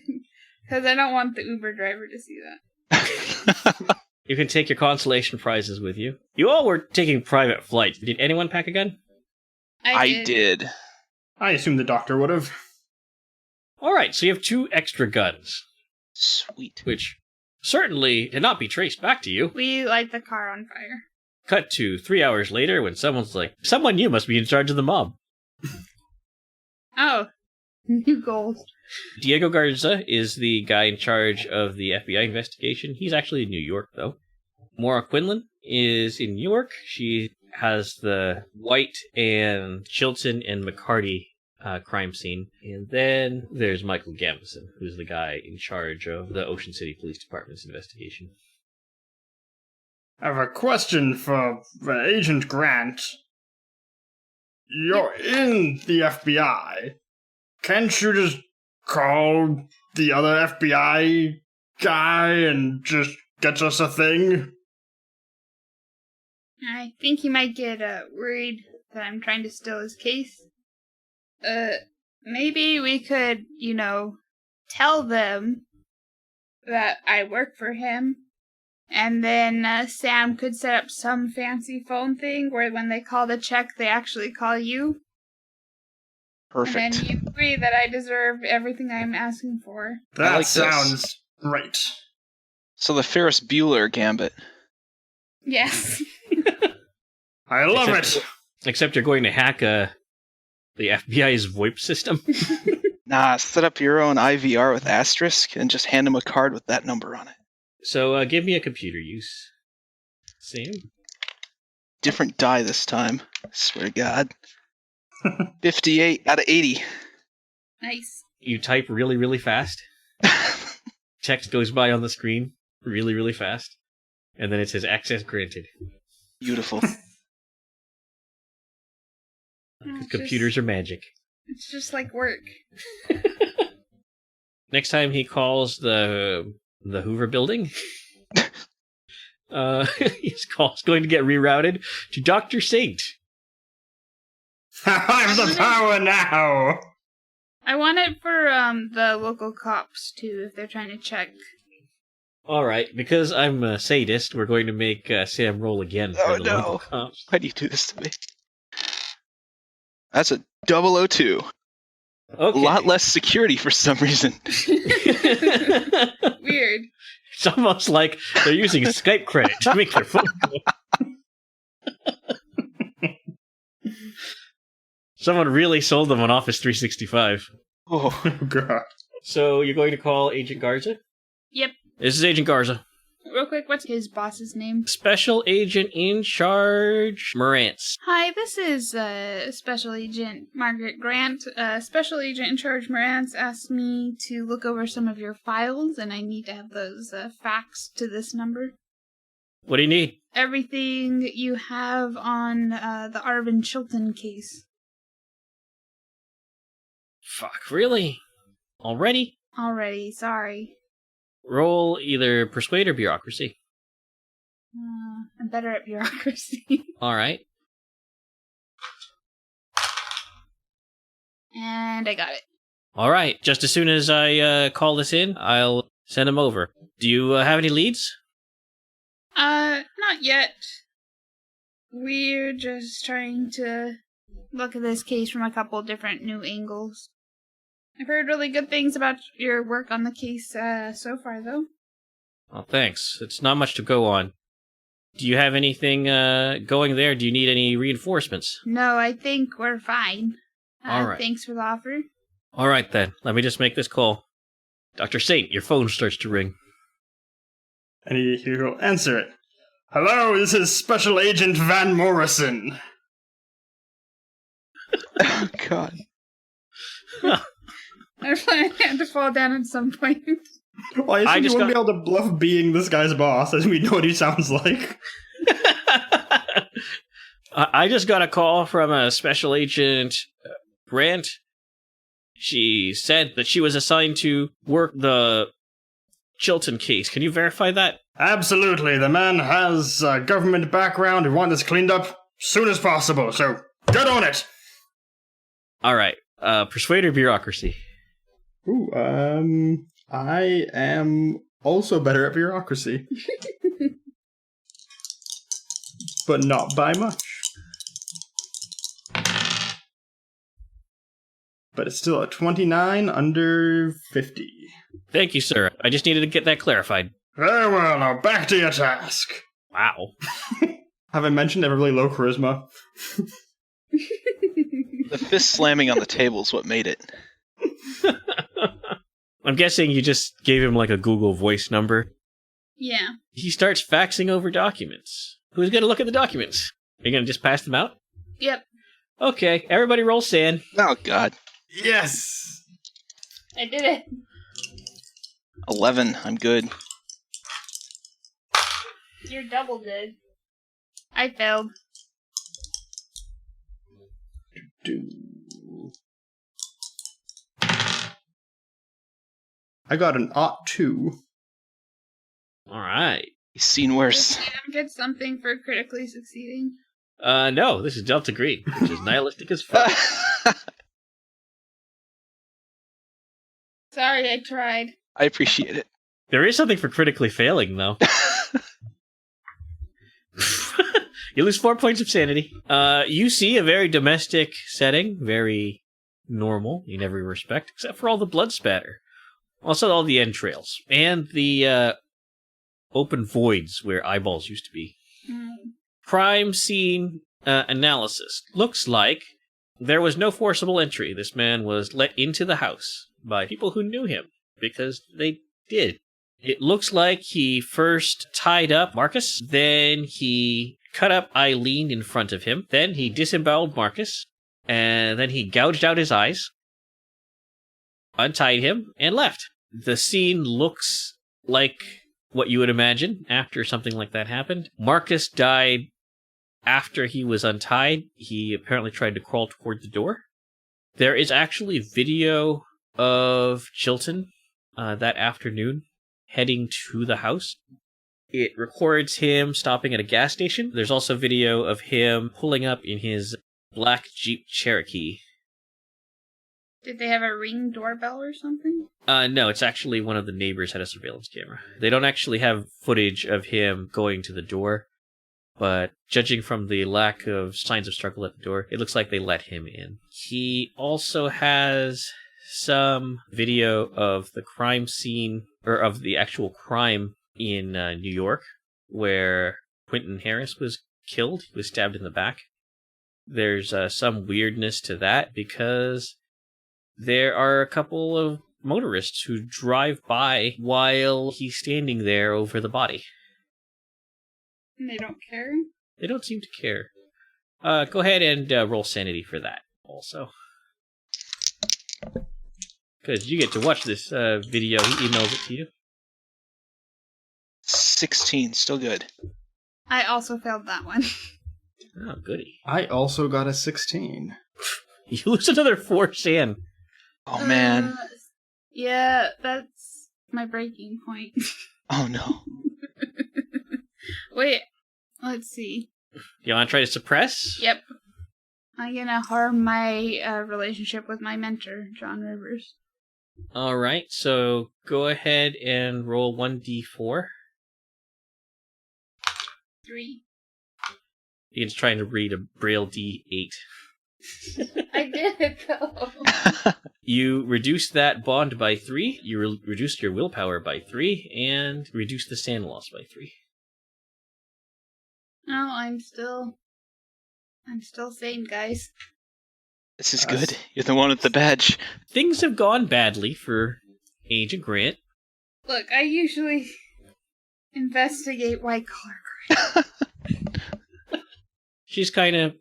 Because I don't want the Uber driver to see that. You can take your consolation prizes with you. You all were taking private flights. Did anyone pack a gun? I did. I assume the doctor would have. All right, so you have 2 extra guns. Sweet. Which certainly cannot be traced back to you. We light the car on fire. Cut to 3 hours later when someone's like, someone new must be in charge of the mob. Oh, new gold. Diego Garza is the guy in charge of the FBI investigation. He's actually in New York, though. Maura Quinlan is in New York. She has the White and Chilton and McCarty crime scene. And then there's Michael Gambison, who's the guy in charge of the Ocean City Police Department's investigation. I have a question for Agent Grant. You're in the FBI. Can't you just call the other FBI guy and just get us a thing? I think he might get worried that I'm trying to steal his case. Maybe we could, tell them that I work for him. And then Sam could set up some fancy phone thing where when they call the check, they actually call you. Perfect. And then you agree that I deserve everything I'm asking for. That like sounds great. So the Ferris Bueller gambit. Yes. I love it. Except you're going to hack the FBI's VoIP system. Nah, set up your own IVR with asterisk and just hand them a card with that number on it. So give me a computer use. Sam? Different die this time. I swear to God. 58 out of 80. Nice. You type really, really fast. Text goes by on the screen really, really fast. And then it says access granted. Beautiful. Computers are magic. It's just like work. Next time he calls the Hoover building, his call's going to get rerouted to Dr. Saint. I have the power now! I want it for the local cops too, if they're trying to check. All right, because I'm a sadist, we're going to make Sam roll again for the local cops. Why do you do this to me? That's a 002. Okay. A lot less security for some reason. Weird. It's almost like they're using Skype credit to make their phone call. Someone really sold them on Office 365. Oh, God. So you're going to call Agent Garza? Yep. This is Agent Garza. Real quick, what's his boss's name? Special Agent in Charge, Morantz. Hi, this is Special Agent Margaret Grant. Special Agent in Charge Morantz asked me to look over some of your files, and I need to have those faxed to this number. What do you need? Everything you have on the Arvin Chilton case. Fuck, really? Already? Already, sorry. Roll either Persuade or Bureaucracy. I'm better at bureaucracy. Alright. And I got it. Alright, just as soon as I call this in, I'll send him over. Do you have any leads? Not yet. We're just trying to look at this case from a couple different new angles. I've heard really good things about your work on the case so far, though. Oh, thanks. It's not much to go on. Do you have anything going there? Do you need any reinforcements? No, I think we're fine. All right. Thanks for the offer. All right, then. Let me just make this call. Dr. Saint, your phone starts to ring. And he will answer it. Hello, this is Special Agent Van Morrison. oh God. I had to fall down at some point. Well, I assume you wouldn't be able to bluff being this guy's boss, as we know what he sounds like. I just got a call from a Special Agent Grant. She said that she was assigned to work the Chilton case. Can you verify that? Absolutely. The man has a government background and want this cleaned up as soon as possible, so get on it! All right. Persuade or Bureaucracy? Ooh, I am also better at bureaucracy. But not by much. But it's still a 29 under 50. Thank you, sir. I just needed to get that clarified. Very well, now back to your task. Wow. Have I mentioned I have really low charisma? The fist slamming on the table is what made it. I'm guessing you just gave him like a Google Voice number. Yeah. He starts faxing over documents. Who's going to look at the documents? Are you going to just pass them out? Yep. Okay, everybody roll sand. Oh God. Yes! I did it. 11. I'm good. You're double good. I failed. I got an 2. All right. He's seen worse. Did I get something for critically succeeding? No, this is Delta Green, which is nihilistic as fuck. Sorry, I tried. I appreciate it. There is something for critically failing, though. You lose 4 points of sanity. You see a very domestic setting, very normal in every respect, except for all the blood spatter. Also, all the entrails. And the open voids where eyeballs used to be. Crime scene analysis. Looks like there was no forcible entry. This man was let into the house by people who knew him, because they did. It looks like he first tied up Marcus, then he cut up Eileen in front of him, then he disemboweled Marcus, and then he gouged out his eyes, untied him, and left. The scene looks like what you would imagine after something like that happened. Marcus died after he was untied. He apparently tried to crawl toward the door. There is actually video of Chilton that afternoon heading to the house. It records him stopping at a gas station. There's also video of him pulling up in his black Jeep Cherokee. Did they have a Ring doorbell or something? No, it's actually one of the neighbors had a surveillance camera. They don't actually have footage of him going to the door, but judging from the lack of signs of struggle at the door, it looks like they let him in. He also has some video of the crime scene, or of the actual crime in New York, where Quentin Harris was killed. He was stabbed in the back. There's some weirdness to that because there are a couple of motorists who drive by while he's standing there over the body. And they don't care? They don't seem to care. Go ahead and roll sanity for that also. Because you get to watch this video. He emails it to you. 16, still good. I also failed that one. Oh, goody. I also got a 16. You lose another 4 sand. Oh, man. Yeah, that's my breaking point. Oh, no. Wait, let's see. You want to try to suppress? Yep. I'm gonna harm my relationship with my mentor, John Rivers. Alright, so go ahead and roll 1d4. 3. Ian's trying to read a Braille D8. I did, though. You reduce that bond by 3, you reduced your willpower by 3, and reduce the sand loss by 3. No, I'm still sane, guys. This is good. You're the one with the badge. Things have gone badly for Agent Grant. Look, I usually investigate white-collar crime. She's kind of,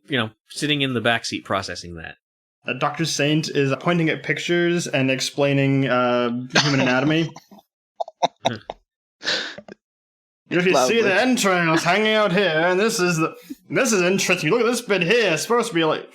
sitting in the backseat processing that. Dr. Saint is pointing at pictures and explaining human anatomy. If you see the entrails hanging out here, and this is interesting. Look at this bit here. It's supposed to be like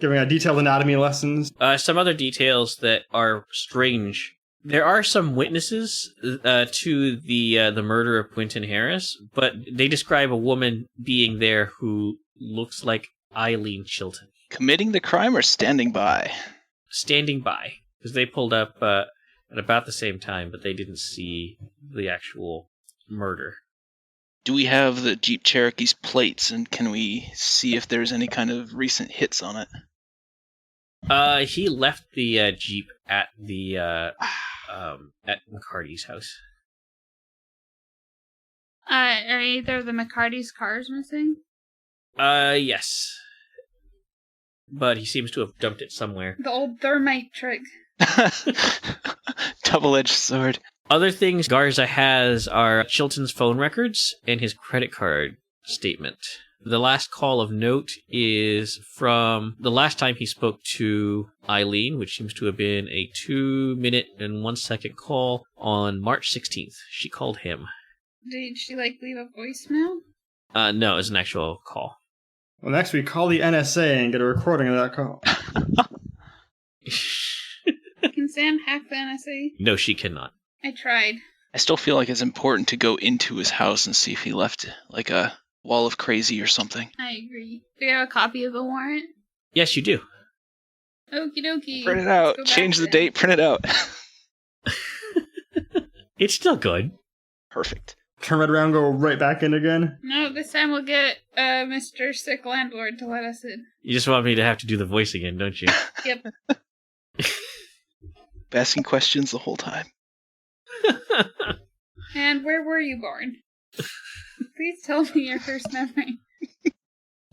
giving detailed anatomy lessons. Some other details that are strange. There are some witnesses to the murder of Quentin Harris, but they describe a woman being there who looks like Eileen Chilton. Committing the crime or standing by? Standing by, because they pulled up at about the same time, but they didn't see the actual murder. Do we have the Jeep Cherokee's plates, and can we see if there's any kind of recent hits on it? He left the Jeep at the at McCarty's house. Are either of the McCarty's cars missing? Yes. But he seems to have dumped it somewhere. The old thermite trick. Double-edged sword. Other things Garza has are Chilton's phone records and his credit card statement. The last call of note is from the last time he spoke to Eileen, which seems to have been a 2-minute and 1-second call on March 16th. She called him. Did she, leave a voicemail? No, it was an actual call. Well, next we call the NSA and get a recording of that call. Can Sam hack the NSA? No, she cannot. I tried. I still feel like it's important to go into his house and see if he left, a wall of crazy or something. I agree. Do you have a copy of the warrant? Yes, you do. Okie dokie. Print it out. Change the date. Print it out. It's still good. Perfect. Turn right around, go right back in again. No, this time we'll get Mr. Sick Landlord to let us in. You just want me to have to do the voice again, don't you? Yep. Asking questions the whole time. And where were you born? Please tell me your first memory.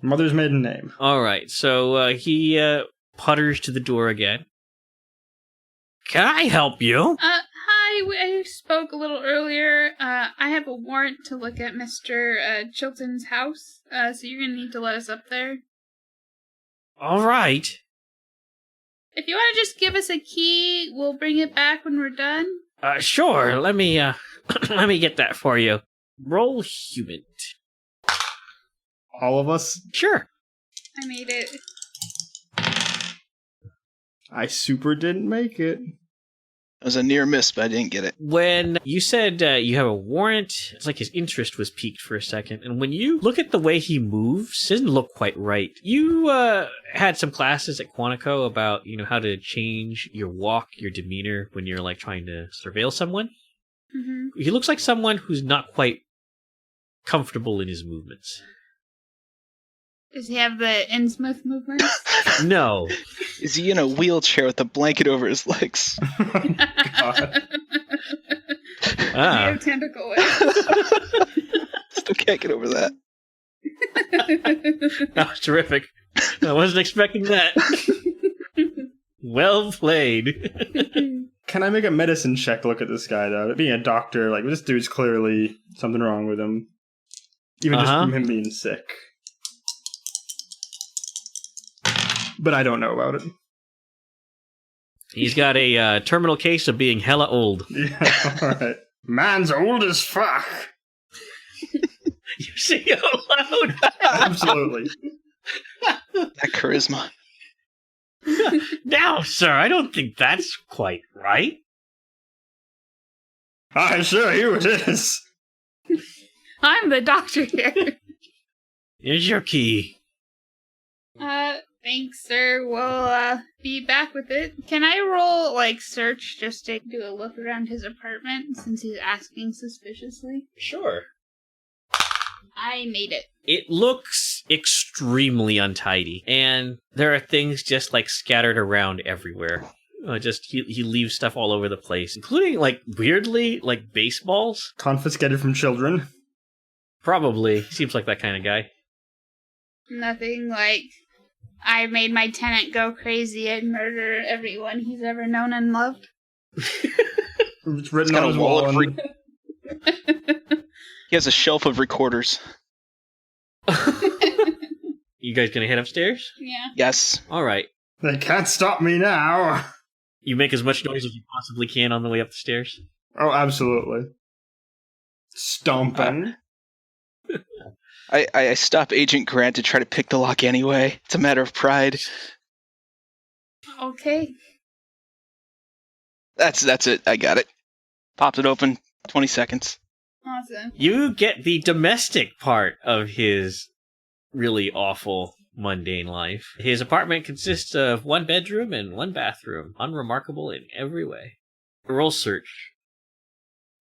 Mother's maiden name. All right, so he putters to the door again. Can I help you? Hi, I spoke a little earlier. I have a warrant to look at Mr. Chilton's house, so you're gonna need to let us up there. All right. If you want to just give us a key, we'll bring it back when we're done. Sure. Let me let me get that for you. Roll human. All of us? Sure. I made it. I super didn't make it. It was a near miss, but I didn't get it. When you said you have a warrant, it's like his interest was piqued for a second. And when you look at the way he moves, it doesn't look quite right. You had some classes at Quantico about, how to change your walk, your demeanor when you're like trying to surveil someone. Mm-hmm. He looks like someone who's not quite comfortable in his movements. Does he have the Innsmouth movements? No. Is he in a wheelchair with a blanket over his legs? God. Ah. You have tentacle legs. Still can't get over that. That was terrific. I wasn't expecting that. Well played. Can I make a medicine check look at this guy, though? Being a doctor, like, this dude's clearly something wrong with him. Even just from him being sick. But I don't know about it. He's got a terminal case of being hella old. Yeah, alright. Man's old as fuck. You say it out loud. Absolutely. That charisma. Now, sir, I don't think that's quite right. I assure you it is. I'm the doctor here. Here's your key. Thanks, sir. We'll, be back with it. Can I roll, search just to do a look around his apartment since he's asking suspiciously? Sure. I made it. It looks extremely untidy, and there are things just scattered around everywhere. He leaves stuff all over the place, including weirdly baseballs. Confiscated from children. Probably seems like that kind of guy. Nothing I made my tenant go crazy and murder everyone he's ever known and loved. It's written Got on a his wall wall. of He has a shelf of recorders. You guys gonna head upstairs? Yeah. Yes. All right. They can't stop me now. You make as much noise as you possibly can on the way up the stairs. Oh, absolutely. Stomping. I stop Agent Grant to try to pick the lock anyway. It's a matter of pride. Okay. That's it. I got it. Popped it open. 20 seconds. Awesome. You get the domestic part of his really awful, mundane life. His apartment consists of one bedroom and one bathroom, unremarkable in every way. Roll search.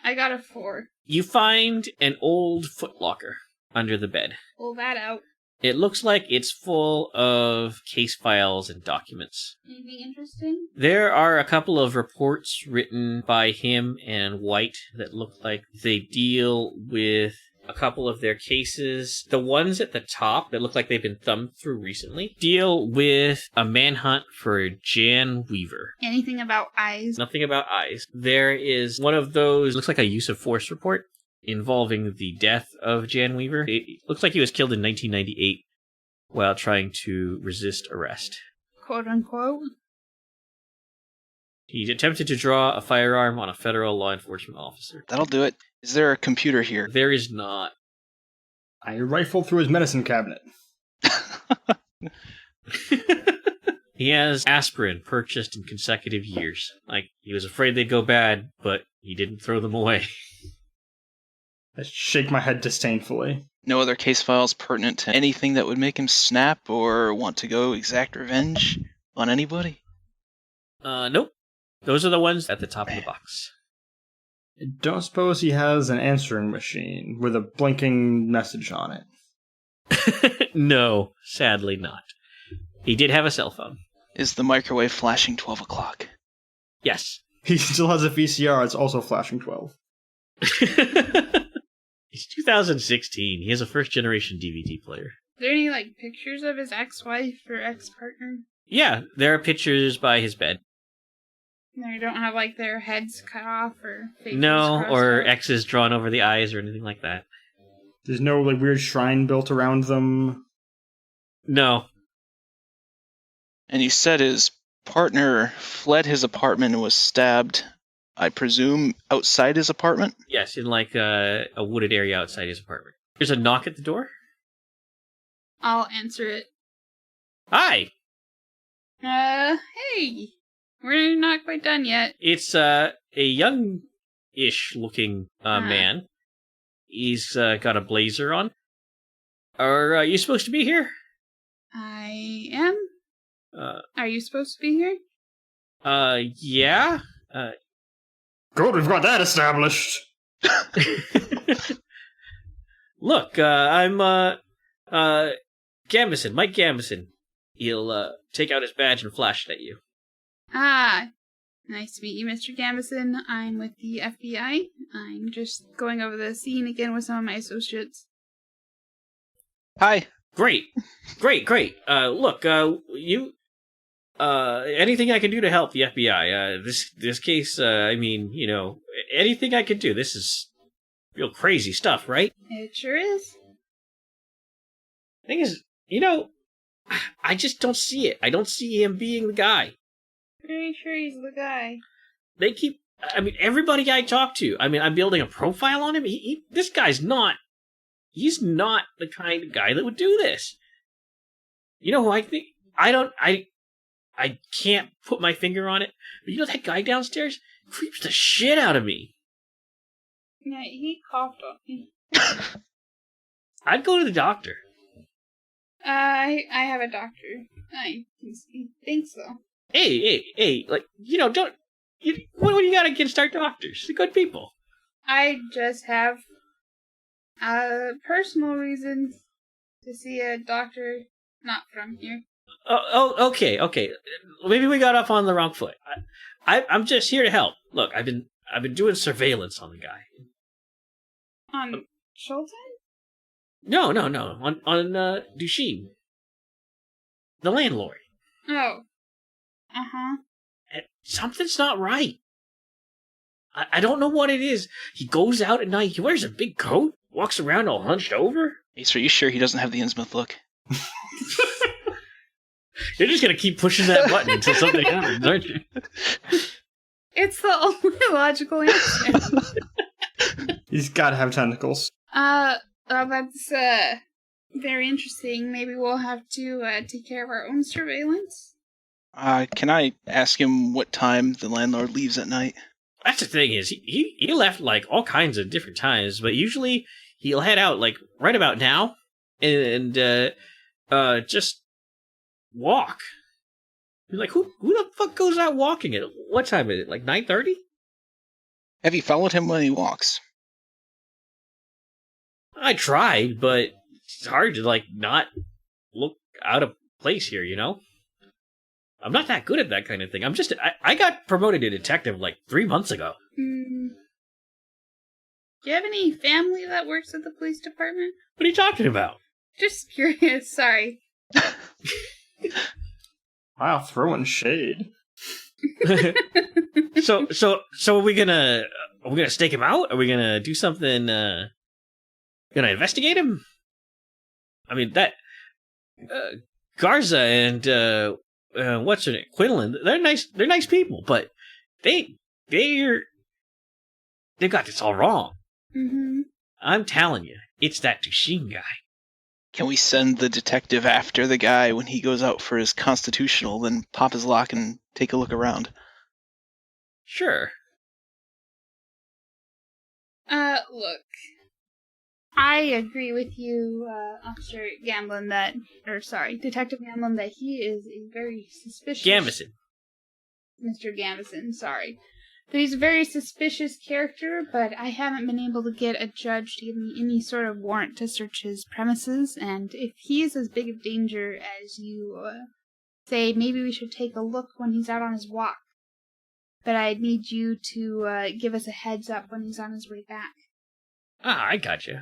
I got a 4. You find an old footlocker under the bed. Pull that out. It looks like it's full of case files and documents. Anything interesting? There are a couple of reports written by him and White that look like they deal with a couple of their cases. The ones at the top that look like they've been thumbed through recently deal with a manhunt for Jan Weaver. Anything about eyes? Nothing about eyes. There is one of those, looks like a use of force report involving the death of Jan Weaver. It looks like he was killed in 1998 while trying to resist arrest. Quote unquote. He attempted to draw a firearm on a federal law enforcement officer. That'll do it. Is there a computer here? There is not. I rifled through his medicine cabinet. He has aspirin purchased in consecutive years. He was afraid they'd go bad, but he didn't throw them away. I shake my head disdainfully. No other case files pertinent to anything that would make him snap or want to go exact revenge on anybody? Nope. Those are the ones at the top of the box. I don't suppose he has an answering machine with a blinking message on it. No, sadly not. He did have a cell phone. Is the microwave flashing 12 o'clock? Yes. He still has a VCR that's also flashing 12. It's 2016. He has a first-generation DVD player. Is there any, pictures of his ex-wife or ex-partner? Yeah, there are pictures by his bed. They don't have, their heads cut off or faces No, crossed or out? X's drawn over the eyes or anything like that. There's no, weird shrine built around them. No. And you said his partner fled his apartment and was stabbed I presume, outside his apartment? Yes, in like a wooded area outside his apartment. There's a knock at the door. I'll answer it. Hi. Hey. We're not quite done yet. It's a young-ish looking man. He's got a blazer on. Are you supposed to be here? I am. Are you supposed to be here? Yeah. Good, we've got that established. Look, I'm Gambison, Mike Gambison. He'll take out his badge and flash it at you. Ah, nice to meet you, Mr. Gambison. I'm with the FBI. I'm just going over the scene again with some of my associates. Hi. Great. Look, you anything I can do to help the FBI? This case, I mean, you know, anything I can do. This is real crazy stuff, right? It sure is. Thing is, you know, I just don't see it. I don't see him being the guy. Pretty sure he's the guy. They keep, I mean, everybody I talk to, I mean, I'm building a profile on him. This guy's not, he's not the kind of guy that would do this. You know who I think, I can't put my finger on it, but you know that guy downstairs creeps the shit out of me. Yeah, he coughed on me. I'd go to the doctor. I have a doctor. I think so. Hey, like, you know, what do you got against our doctors? They're good people. I just have personal reasons to see a doctor not from here. Oh, okay. Maybe we got off on the wrong foot. I'm just here to help. Look, I've been doing surveillance on the guy. On Chilton? No. On Duchenne. The landlord. Oh. Uh-huh. Something's not right. I don't know what it is. He goes out at night, he wears a big coat, walks around all hunched over. Acer, are you sure he doesn't have the Innsmouth look? You're just gonna keep pushing that button until something happens, aren't you? It's the only logical answer. He's gotta have tentacles. That's, very interesting. Maybe we'll have to, take care of our own surveillance. Can I ask him what time the landlord leaves at night? That's the thing is, he left, like, all kinds of different times, but usually he'll head out, like, right about now, and just walk. You're like, who the fuck goes out walking at, what time is it, like 9:30? Have you followed him when he walks? I tried, but it's hard to, like, not look out of place here, you know? I'm not that good at that kind of thing. I got promoted to detective, like, 3 months ago. Do you have any family that works at the police department? What are you talking about? Just curious, sorry. Wow, throwing shade. So are we gonna stake him out? Are we gonna do something, gonna investigate him? I mean, that, Garza and, what's her name? Quinlan, they're nice people, but they've got this all wrong. Mm-hmm. I'm telling you, it's that Duchenne guy. Can we send the detective after the guy when he goes out for his constitutional, then pop his lock and take a look around? Sure. Look. I agree with you, Officer Gamblin, Detective Gamblin, that he is a very suspicious... Gambison. Mr. Gambison, sorry. That he's a very suspicious character, but I haven't been able to get a judge to give me any sort of warrant to search his premises, and if he's as big a danger as you, say, maybe we should take a look when he's out on his walk. But I'd need you to, give us a heads up when he's on his way back. Ah, I got you.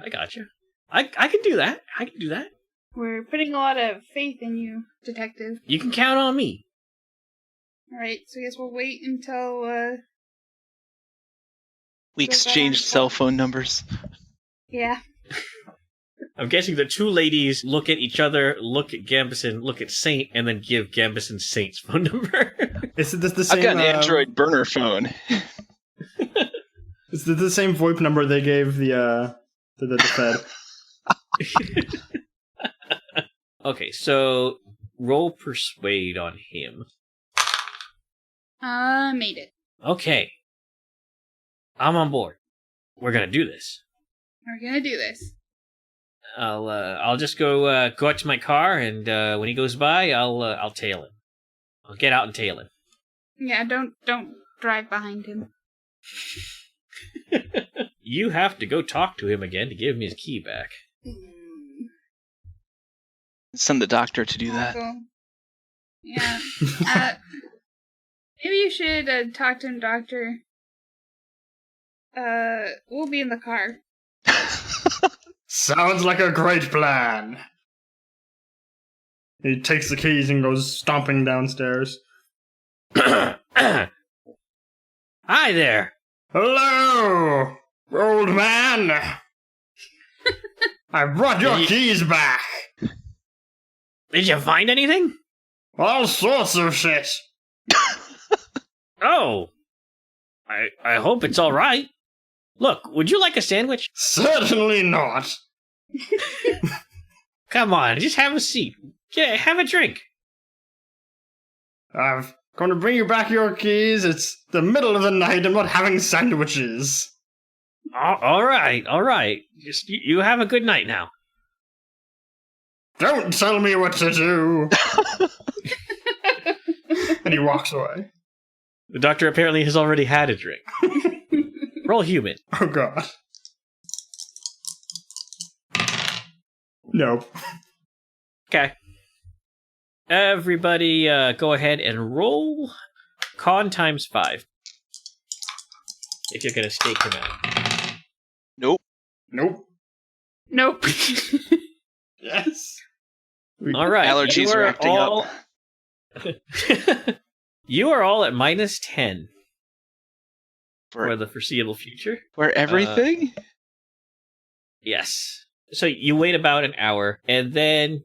I can do that. We're putting a lot of faith in you, Detective. You can count on me. Alright, so I guess we'll wait until, We exchanged cell phone numbers. Yeah. I'm guessing the two ladies look at each other, look at Gambison, look at Saint, and then give Gambison Saint's phone number. Is this the same? I've got an Android burner phone. Is it the same VoIP number they gave the Fed? Okay, so roll persuade on him. Made it. Okay. I'm on board. We're gonna do this. We're gonna do this. I'll just go out to my car, and when he goes by, I'll tail him. I'll get out and tail him. Yeah, don't drive behind him. You have to go talk to him again to give him his key back. Send the doctor to do that. Cool. Yeah. Maybe you should talk to him, Doctor. We'll be in the car. Sounds like a great plan. He takes the keys and goes stomping downstairs. Hi there. Hello, old man. I brought your keys back. Did you find anything? All sorts of shit. Oh. I hope it's all right. Look, would you like a sandwich? Certainly not. Come on, just have a seat. Yeah, have a drink. I'm going to bring you back your keys. It's the middle of the night. I'm not having sandwiches. All right. Just you have a good night now. Don't tell me what to do. And he walks away. The doctor apparently has already had a drink. Roll human. Oh, God. Nope. Okay. Everybody go ahead and roll con times 5. If you're going to stake him out. Nope. Nope. Yes. All right. Allergies are acting up. You are all at minus 10 for For, the foreseeable future. for everything? Yes. So you wait about an hour, and then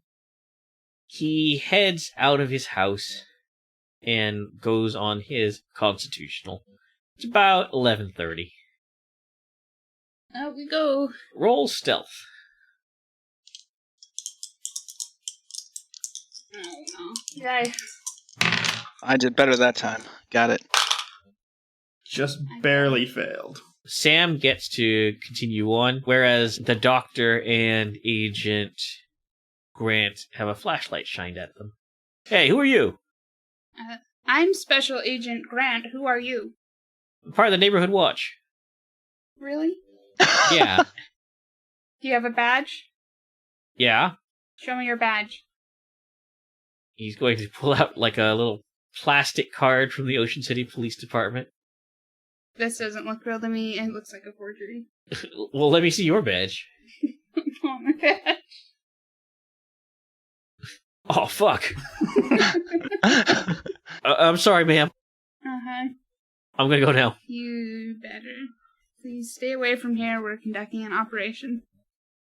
he heads out of his house and goes on his constitutional. It's about 11:30. Out we go. Roll stealth. Oh no. Yeah. I did better that time. Got it. Just barely failed. Sam gets to continue on, whereas the doctor and Agent Grant have a flashlight shined at them. Hey, who are you? I'm Special Agent Grant. Who are you? I'm part of the Neighborhood Watch. Really? Yeah. Do you have a badge? Yeah. Show me your badge. He's going to pull out like a little plastic card from the Ocean City Police Department. This doesn't look real to me. It looks like a forgery. Well, let me see your badge. Oh my god. Oh, fuck. I'm sorry, ma'am. Uh-huh. I'm gonna go now. You better. Please stay away from here. We're conducting an operation.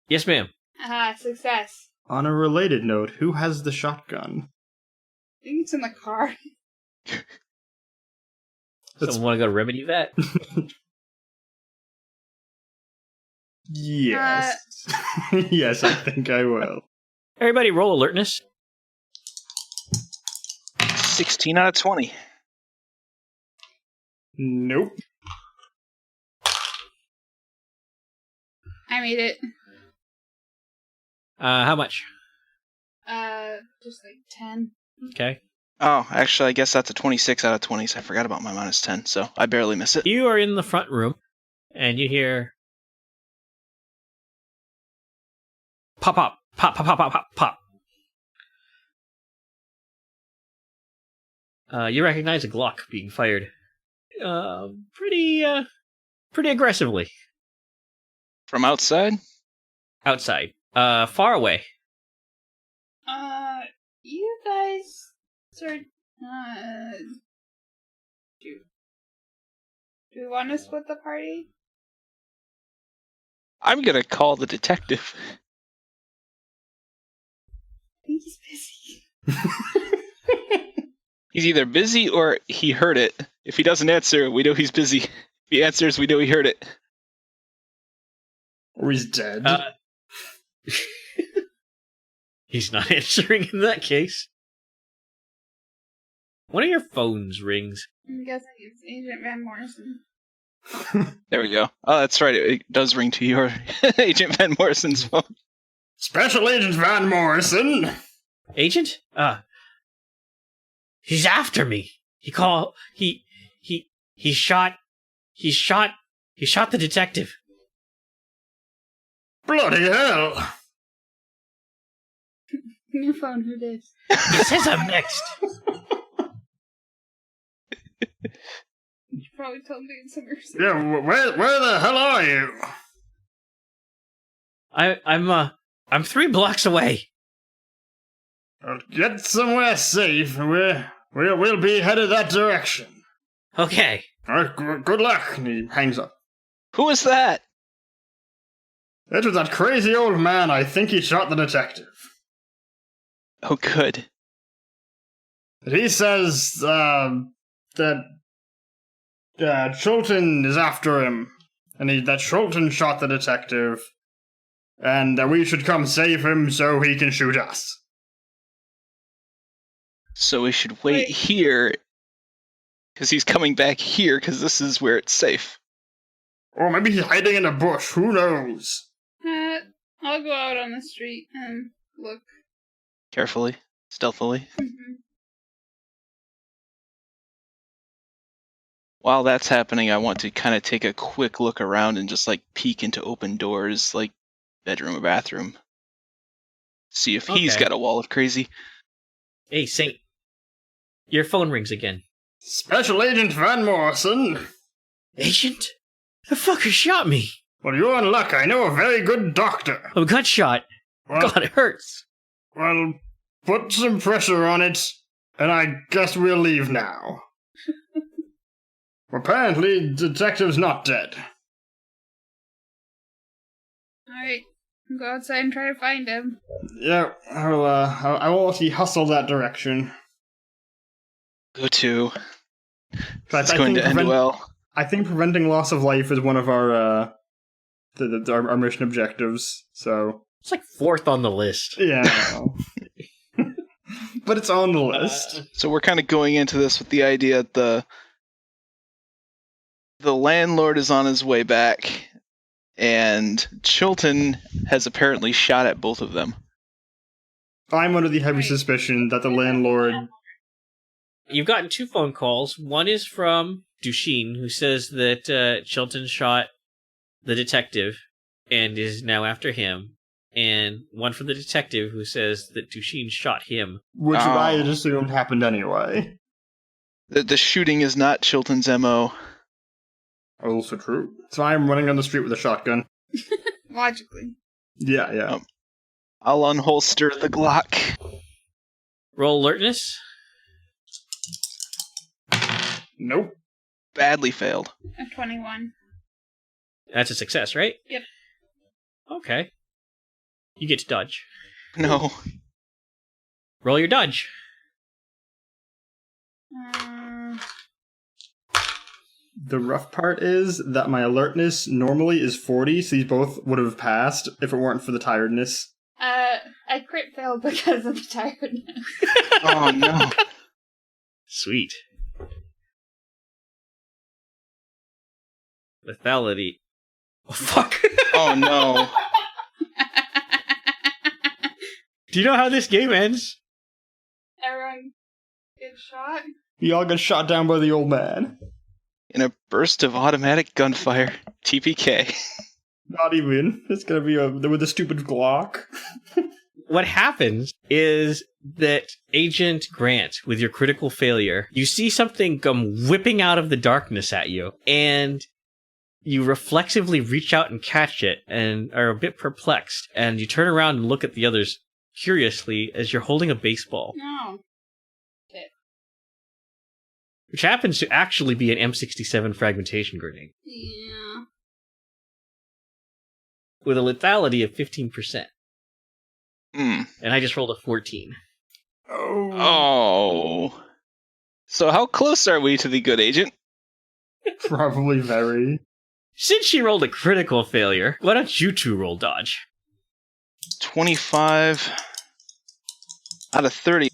Yes, ma'am. Success. On a related note, who has the shotgun? I think it's in the car. Someone want to go remedy that? Yes. Yes, I think I will. Everybody roll alertness. 16 out of 20. Nope. I made it. How much? Just like 10. Okay. Oh, actually, I guess that's a 26 out of 20, so I forgot about my minus 10, so I barely miss it. You are in the front room, and you hear pop, pop, pop, pop, pop, pop, pop, pop. You recognize a Glock being fired. Pretty aggressively. From outside? Outside. Far away. You guys are, do we want to split the party? I'm gonna call the detective. I think he's busy. He's either busy or he heard it. If he doesn't answer, we know he's busy. The answer is we know he heard it. Or he's dead. He's not answering in that case. One of your phones rings. I'm guessing it's Agent Van Morrison. There we go. Oh, that's right. It does ring to your Agent Van Morrison's phone. Special Agent Van Morrison! Agent? He's after me. He shot the detective. Bloody hell! New phone, who did? He says I'm next. You probably told me it's a mercy. Yeah, where the hell are you? I'm 3 blocks away. Get somewhere safe, and we'll be headed that direction. Okay. Alright, good luck. And he hangs up. Who was that? It was that crazy old man. I think he shot the detective. Oh, good. He says that Chilton is after him, and that Chilton shot the detective, and that we should come save him so he can shoot us. So we should wait here, because he's coming back here, because this is where it's safe. Or maybe he's hiding in a bush. Who knows? I'll go out on the street and look. Carefully, stealthily. Mm-hmm. While that's happening, I want to kind of take a quick look around and just, peek into open doors, like bedroom or bathroom. See if he's got a wall of crazy. Hey, Saint. Your phone rings again. Special Agent Van Morrison. Agent? The fucker shot me. Well, you're in luck. I know a very good doctor. I'm got shot. Well, God, it hurts. Well, put some pressure on it, and I guess we'll leave now. Apparently, the detective's not dead. Alright, go outside and try to find him. Yeah, I will let you hustle that direction. Go to. But It's going to end well. I think preventing loss of life is one of our our mission objectives. So It's like 4th on the list. yeah, but it's on the list. So we're kind of going into this with the idea that the landlord is on his way back, and Chilton has apparently shot at both of them. I'm under the heavy suspicion that the landlord. You've gotten 2 phone calls. One is from Duchenne, who says that Chilton shot the detective and is now after him. And one from the detective who says that Duchenne shot him. Which I had assumed happened anyway. The shooting is not Chilton's MO. Also true. So I'm running on the street with a shotgun. Logically. Yeah. I'll unholster the Glock. Roll alertness. Nope. Badly failed. A 21. That's a success, right? Yep. Okay. You get to dodge. No. Roll your dodge. The rough part is that my alertness normally is 40, so these both would have passed if it weren't for the tiredness. I crit failed because of the tiredness. Oh, no. Sweet. Lethality. Oh, fuck. Oh, no. Do you know how this game ends? Everyone gets shot. You all got shot down by the old man. In a burst of automatic gunfire. TPK. Not even. It's gonna be with a stupid Glock. What happens is that Agent Grant, with your critical failure, you see something come whipping out of the darkness at you, and you reflexively reach out and catch it, and are a bit perplexed, and you turn around and look at the others curiously as you're holding a baseball. No. Which happens to actually be an M67 fragmentation grenade. Yeah. With a lethality of 15%. Mm. And I just rolled a 14. Oh. So how close are we to the good agent? Probably very. Since she rolled a critical failure, why don't you two roll dodge? 25 out of 30.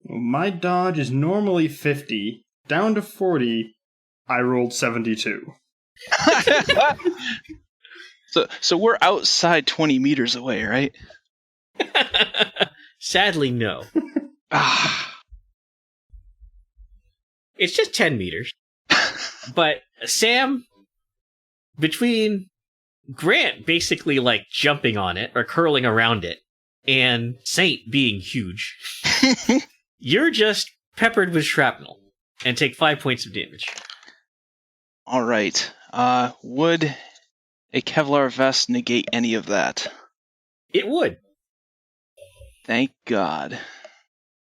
My dodge is normally 50. Down to 40, I rolled 72. So we're outside 20 meters away, right? Sadly, no. It's just 10 meters. But Sam, between Grant basically like jumping on it or curling around it, and Saint being huge, you're just peppered with shrapnel and take 5 points of damage. All right. Would a Kevlar vest negate any of that? It would. Thank God.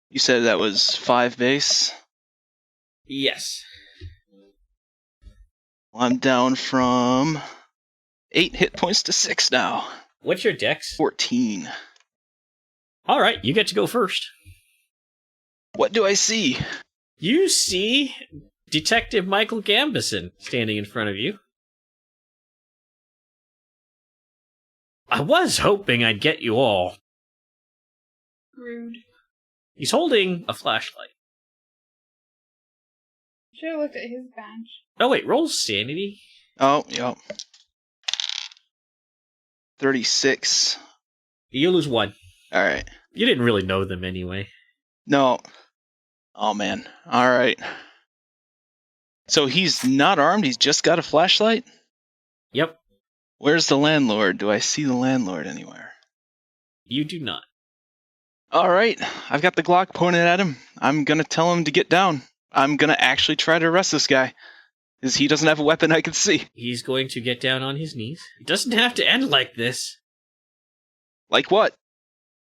You said that was 5 base? Yes. Well, I'm down from 8 hit points to 6 now. What's your dex? 14. All right, you get to go first. What do I see? You see Detective Michael Gambison standing in front of you. I was hoping I'd get you all. Rude. He's holding a flashlight. Should have looked at his badge. Oh wait, roll sanity. Oh, yep. 36. You lose 1. All right. You didn't really know them anyway. No. Oh, man. All right. So he's not armed? He's just got a flashlight? Yep, Where's the landlord? Do I see the landlord anywhere? you do not. All right. I've got the Glock pointed at him. I'm going to tell him to get down. I'm going to actually try to arrest this guy. Because he doesn't have a weapon I can see. He's going to get down on his knees. It doesn't have to end like this. Like what?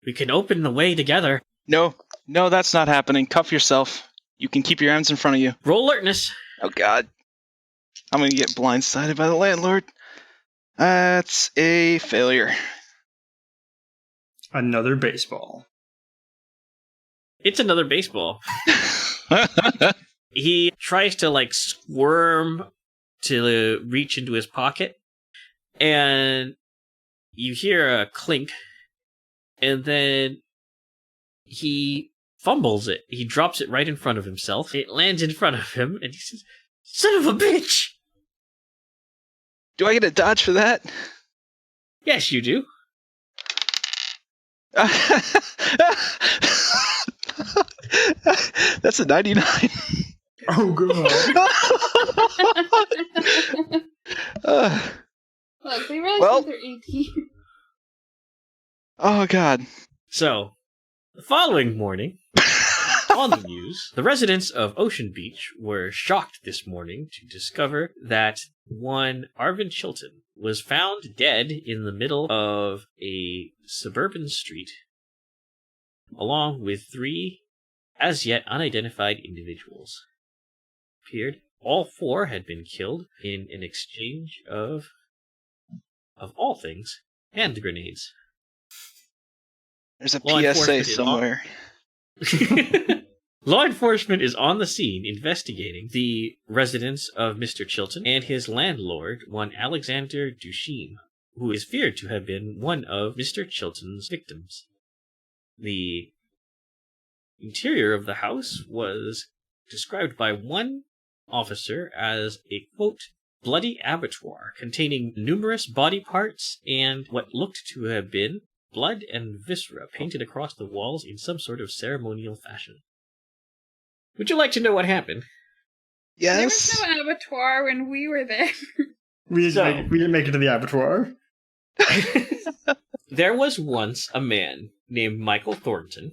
We can open the way together. No, that's not happening. Cuff yourself. You can keep your hands in front of you. Roll alertness. Oh, God. I'm going to get blindsided by the landlord. That's a failure. Another baseball. It's another baseball. He tries to like squirm to reach into his pocket, and you hear a clink, and then he fumbles it. He drops it right in front of himself. It lands in front of him, and he says, "Son of a bitch!" Do I get a dodge for that? Yes, you do. That's a 99. Oh, God. Look, they realized Well- they're 18. Oh, God. So, the following morning, on the news, the residents of Ocean Beach were shocked this morning to discover that one Arvin Chilton was found dead in the middle of a suburban street, along with 3 as yet unidentified individuals. Appeared all 4 had been killed in an exchange of all things, hand grenades. There's a Law PSA enforcement is somewhere. Law enforcement is on the scene investigating the residence of Mr. Chilton and his landlord, one Alexander Dushim, who is feared to have been one of Mr. Chilton's victims. The interior of the house was described by one officer as a, quote, bloody abattoir containing numerous body parts and what looked to have been blood and viscera painted across the walls in some sort of ceremonial fashion. Would you like to know what happened? There Yes. was no abattoir when we were there. We didn't make it to the abattoir. There was once a man named Michael Thornton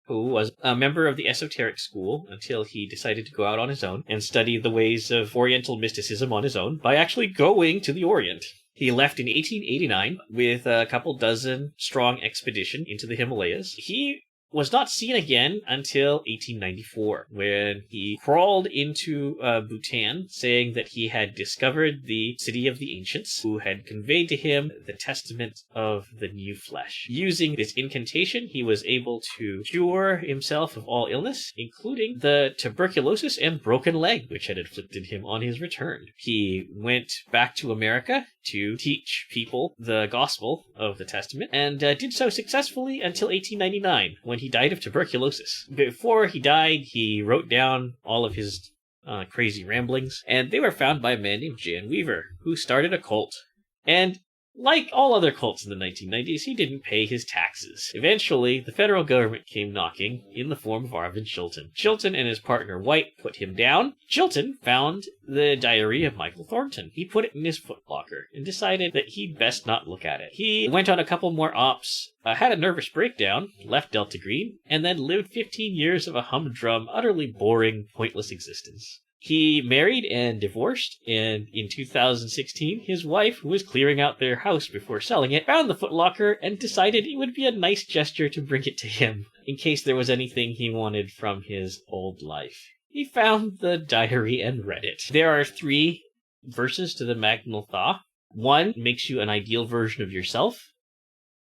who was a member of the esoteric school until he decided to go out on his own and study the ways of Oriental mysticism on his own by actually going to the Orient. He left in 1889 with a couple dozen strong expedition into the Himalayas. He was not seen again until 1894, when he crawled into Bhutan, saying that he had discovered the city of the ancients, who had conveyed to him the testament of the new flesh. Using this incantation, he was able to cure himself of all illness, including the tuberculosis and broken leg, which had afflicted him on his return. He went back to America to teach people the gospel of the testament, and did so successfully until 1899, when he died of tuberculosis. Before he died, he wrote down all of his crazy ramblings, and they were found by a man named Jan Weaver, who started a cult. And like all other cults in the 1990s, he didn't pay his taxes. Eventually, the federal government came knocking in the form of Arvin Chilton. Chilton and his partner White put him down. Chilton found the diary of Michael Thornton. He put it in his footlocker and decided that he'd best not look at it. He went on a couple more ops, had a nervous breakdown, left Delta Green, and then lived 15 years of a humdrum, utterly boring, pointless existence. He married and divorced, and in 2016, his wife, who was clearing out their house before selling it, found the footlocker and decided it would be a nice gesture to bring it to him, in case there was anything he wanted from his old life. He found the diary and read it. There are 3 verses to the Magnal Thaw. One makes you an ideal version of yourself.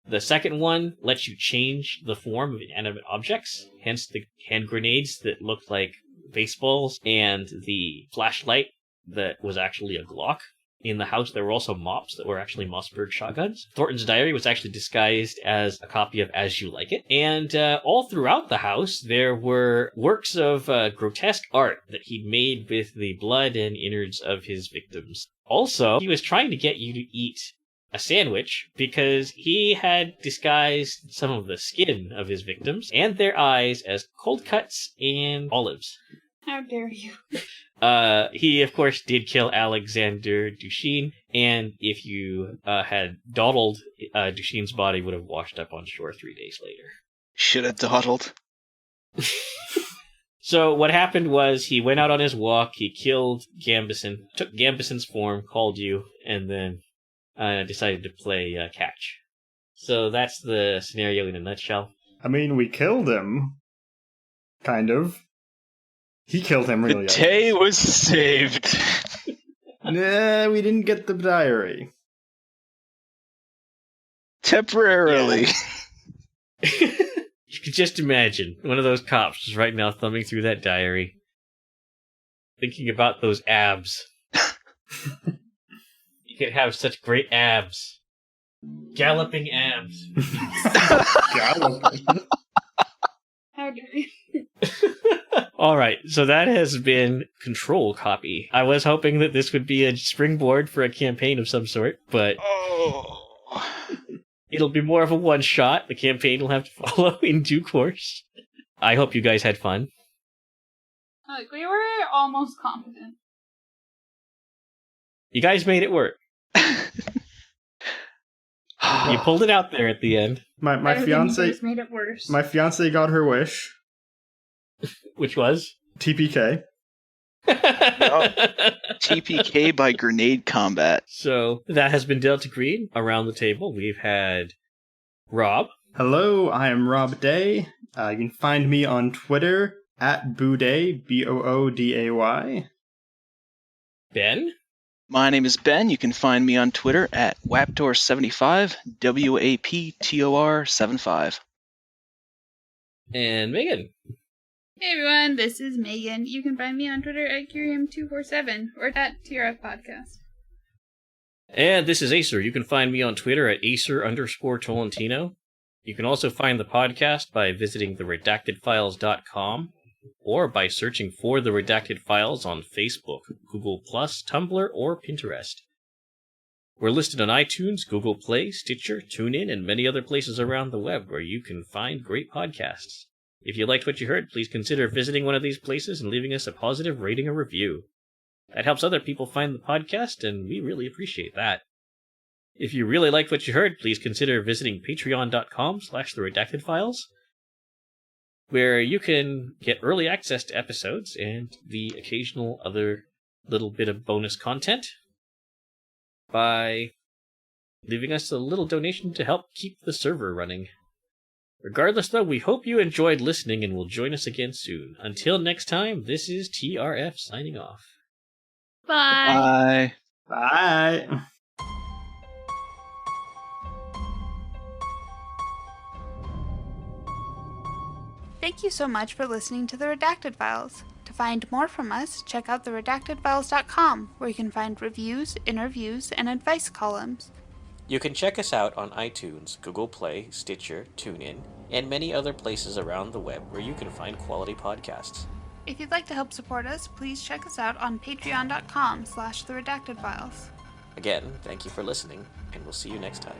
The second one lets you change the form of inanimate objects, hence the hand grenades that looked like baseballs, and the flashlight that was actually a Glock. In the house, there were also mops that were actually Mossberg shotguns. Thornton's diary was actually disguised as a copy of As You Like It. And all throughout the house, there were works of grotesque art that he'd made with the blood and innards of his victims. Also, he was trying to get you to eat a sandwich because he had disguised some of the skin of his victims and their eyes as cold cuts and olives. How dare you? He, of course, did kill Alexander Duchesne, and if you had dawdled, Duchesne's body would have washed up on shore 3 days later. Should have dawdled. So what happened was he went out on his walk, he killed Gambison, took Gambison's form, called you, and then decided to play catch. So that's the scenario in a nutshell. I mean, we killed him. Kind of. He killed him, really. The day was saved. Nah, we didn't get the diary. Temporarily. Yeah. You could just imagine one of those cops just right now thumbing through that diary, thinking about those abs. You could have such great abs. Galloping abs. Galloping. How dare you? Alright, so that has been Control Copy. I was hoping that this would be a springboard for a campaign of some sort, but it'll be more of a one-shot. The campaign will have to follow in due course. I hope you guys had fun. Look, we were almost competent. You guys made it work. You pulled it out there at the end. My fiance made it worse. My fiance got her wish. Which was? TPK. TPK by grenade combat. So that has been Delta Green. Around the table, we've had Rob. Hello, I am Rob Day. You can find me on Twitter at Booday, Booday. Ben. My name is Ben. You can find me on Twitter at Waptor75, WAPTOR75. And Megan. Hey everyone, this is Megan. You can find me on Twitter at Curium247 or at TRF Podcast. And this is Aser. You can find me on Twitter at Acer_Tolentino. You can also find the podcast by visiting theredactedfiles.com or by searching for The Redacted Files on Facebook, Google+, Tumblr, or Pinterest. We're listed on iTunes, Google Play, Stitcher, TuneIn, and many other places around the web where you can find great podcasts. If you liked what you heard, please consider visiting one of these places and leaving us a positive rating or review. That helps other people find the podcast, and we really appreciate that. If you really liked what you heard, please consider visiting patreon.com/theredactedfiles, where you can get early access to episodes and the occasional other little bit of bonus content by leaving us a little donation to help keep the server running. Regardless, though, we hope you enjoyed listening and will join us again soon. Until next time, this is TRF signing off. Bye. Bye. Bye. Thank you so much for listening to the Redacted Files. To find more from us, check out theredactedfiles.com, where you can find reviews, interviews, and advice columns. You can check us out on iTunes, Google Play, Stitcher, TuneIn, and many other places around the web where you can find quality podcasts. If you'd like to help support us, please check us out on patreon.com/theredactedfiles. Again, thank you for listening, and we'll see you next time.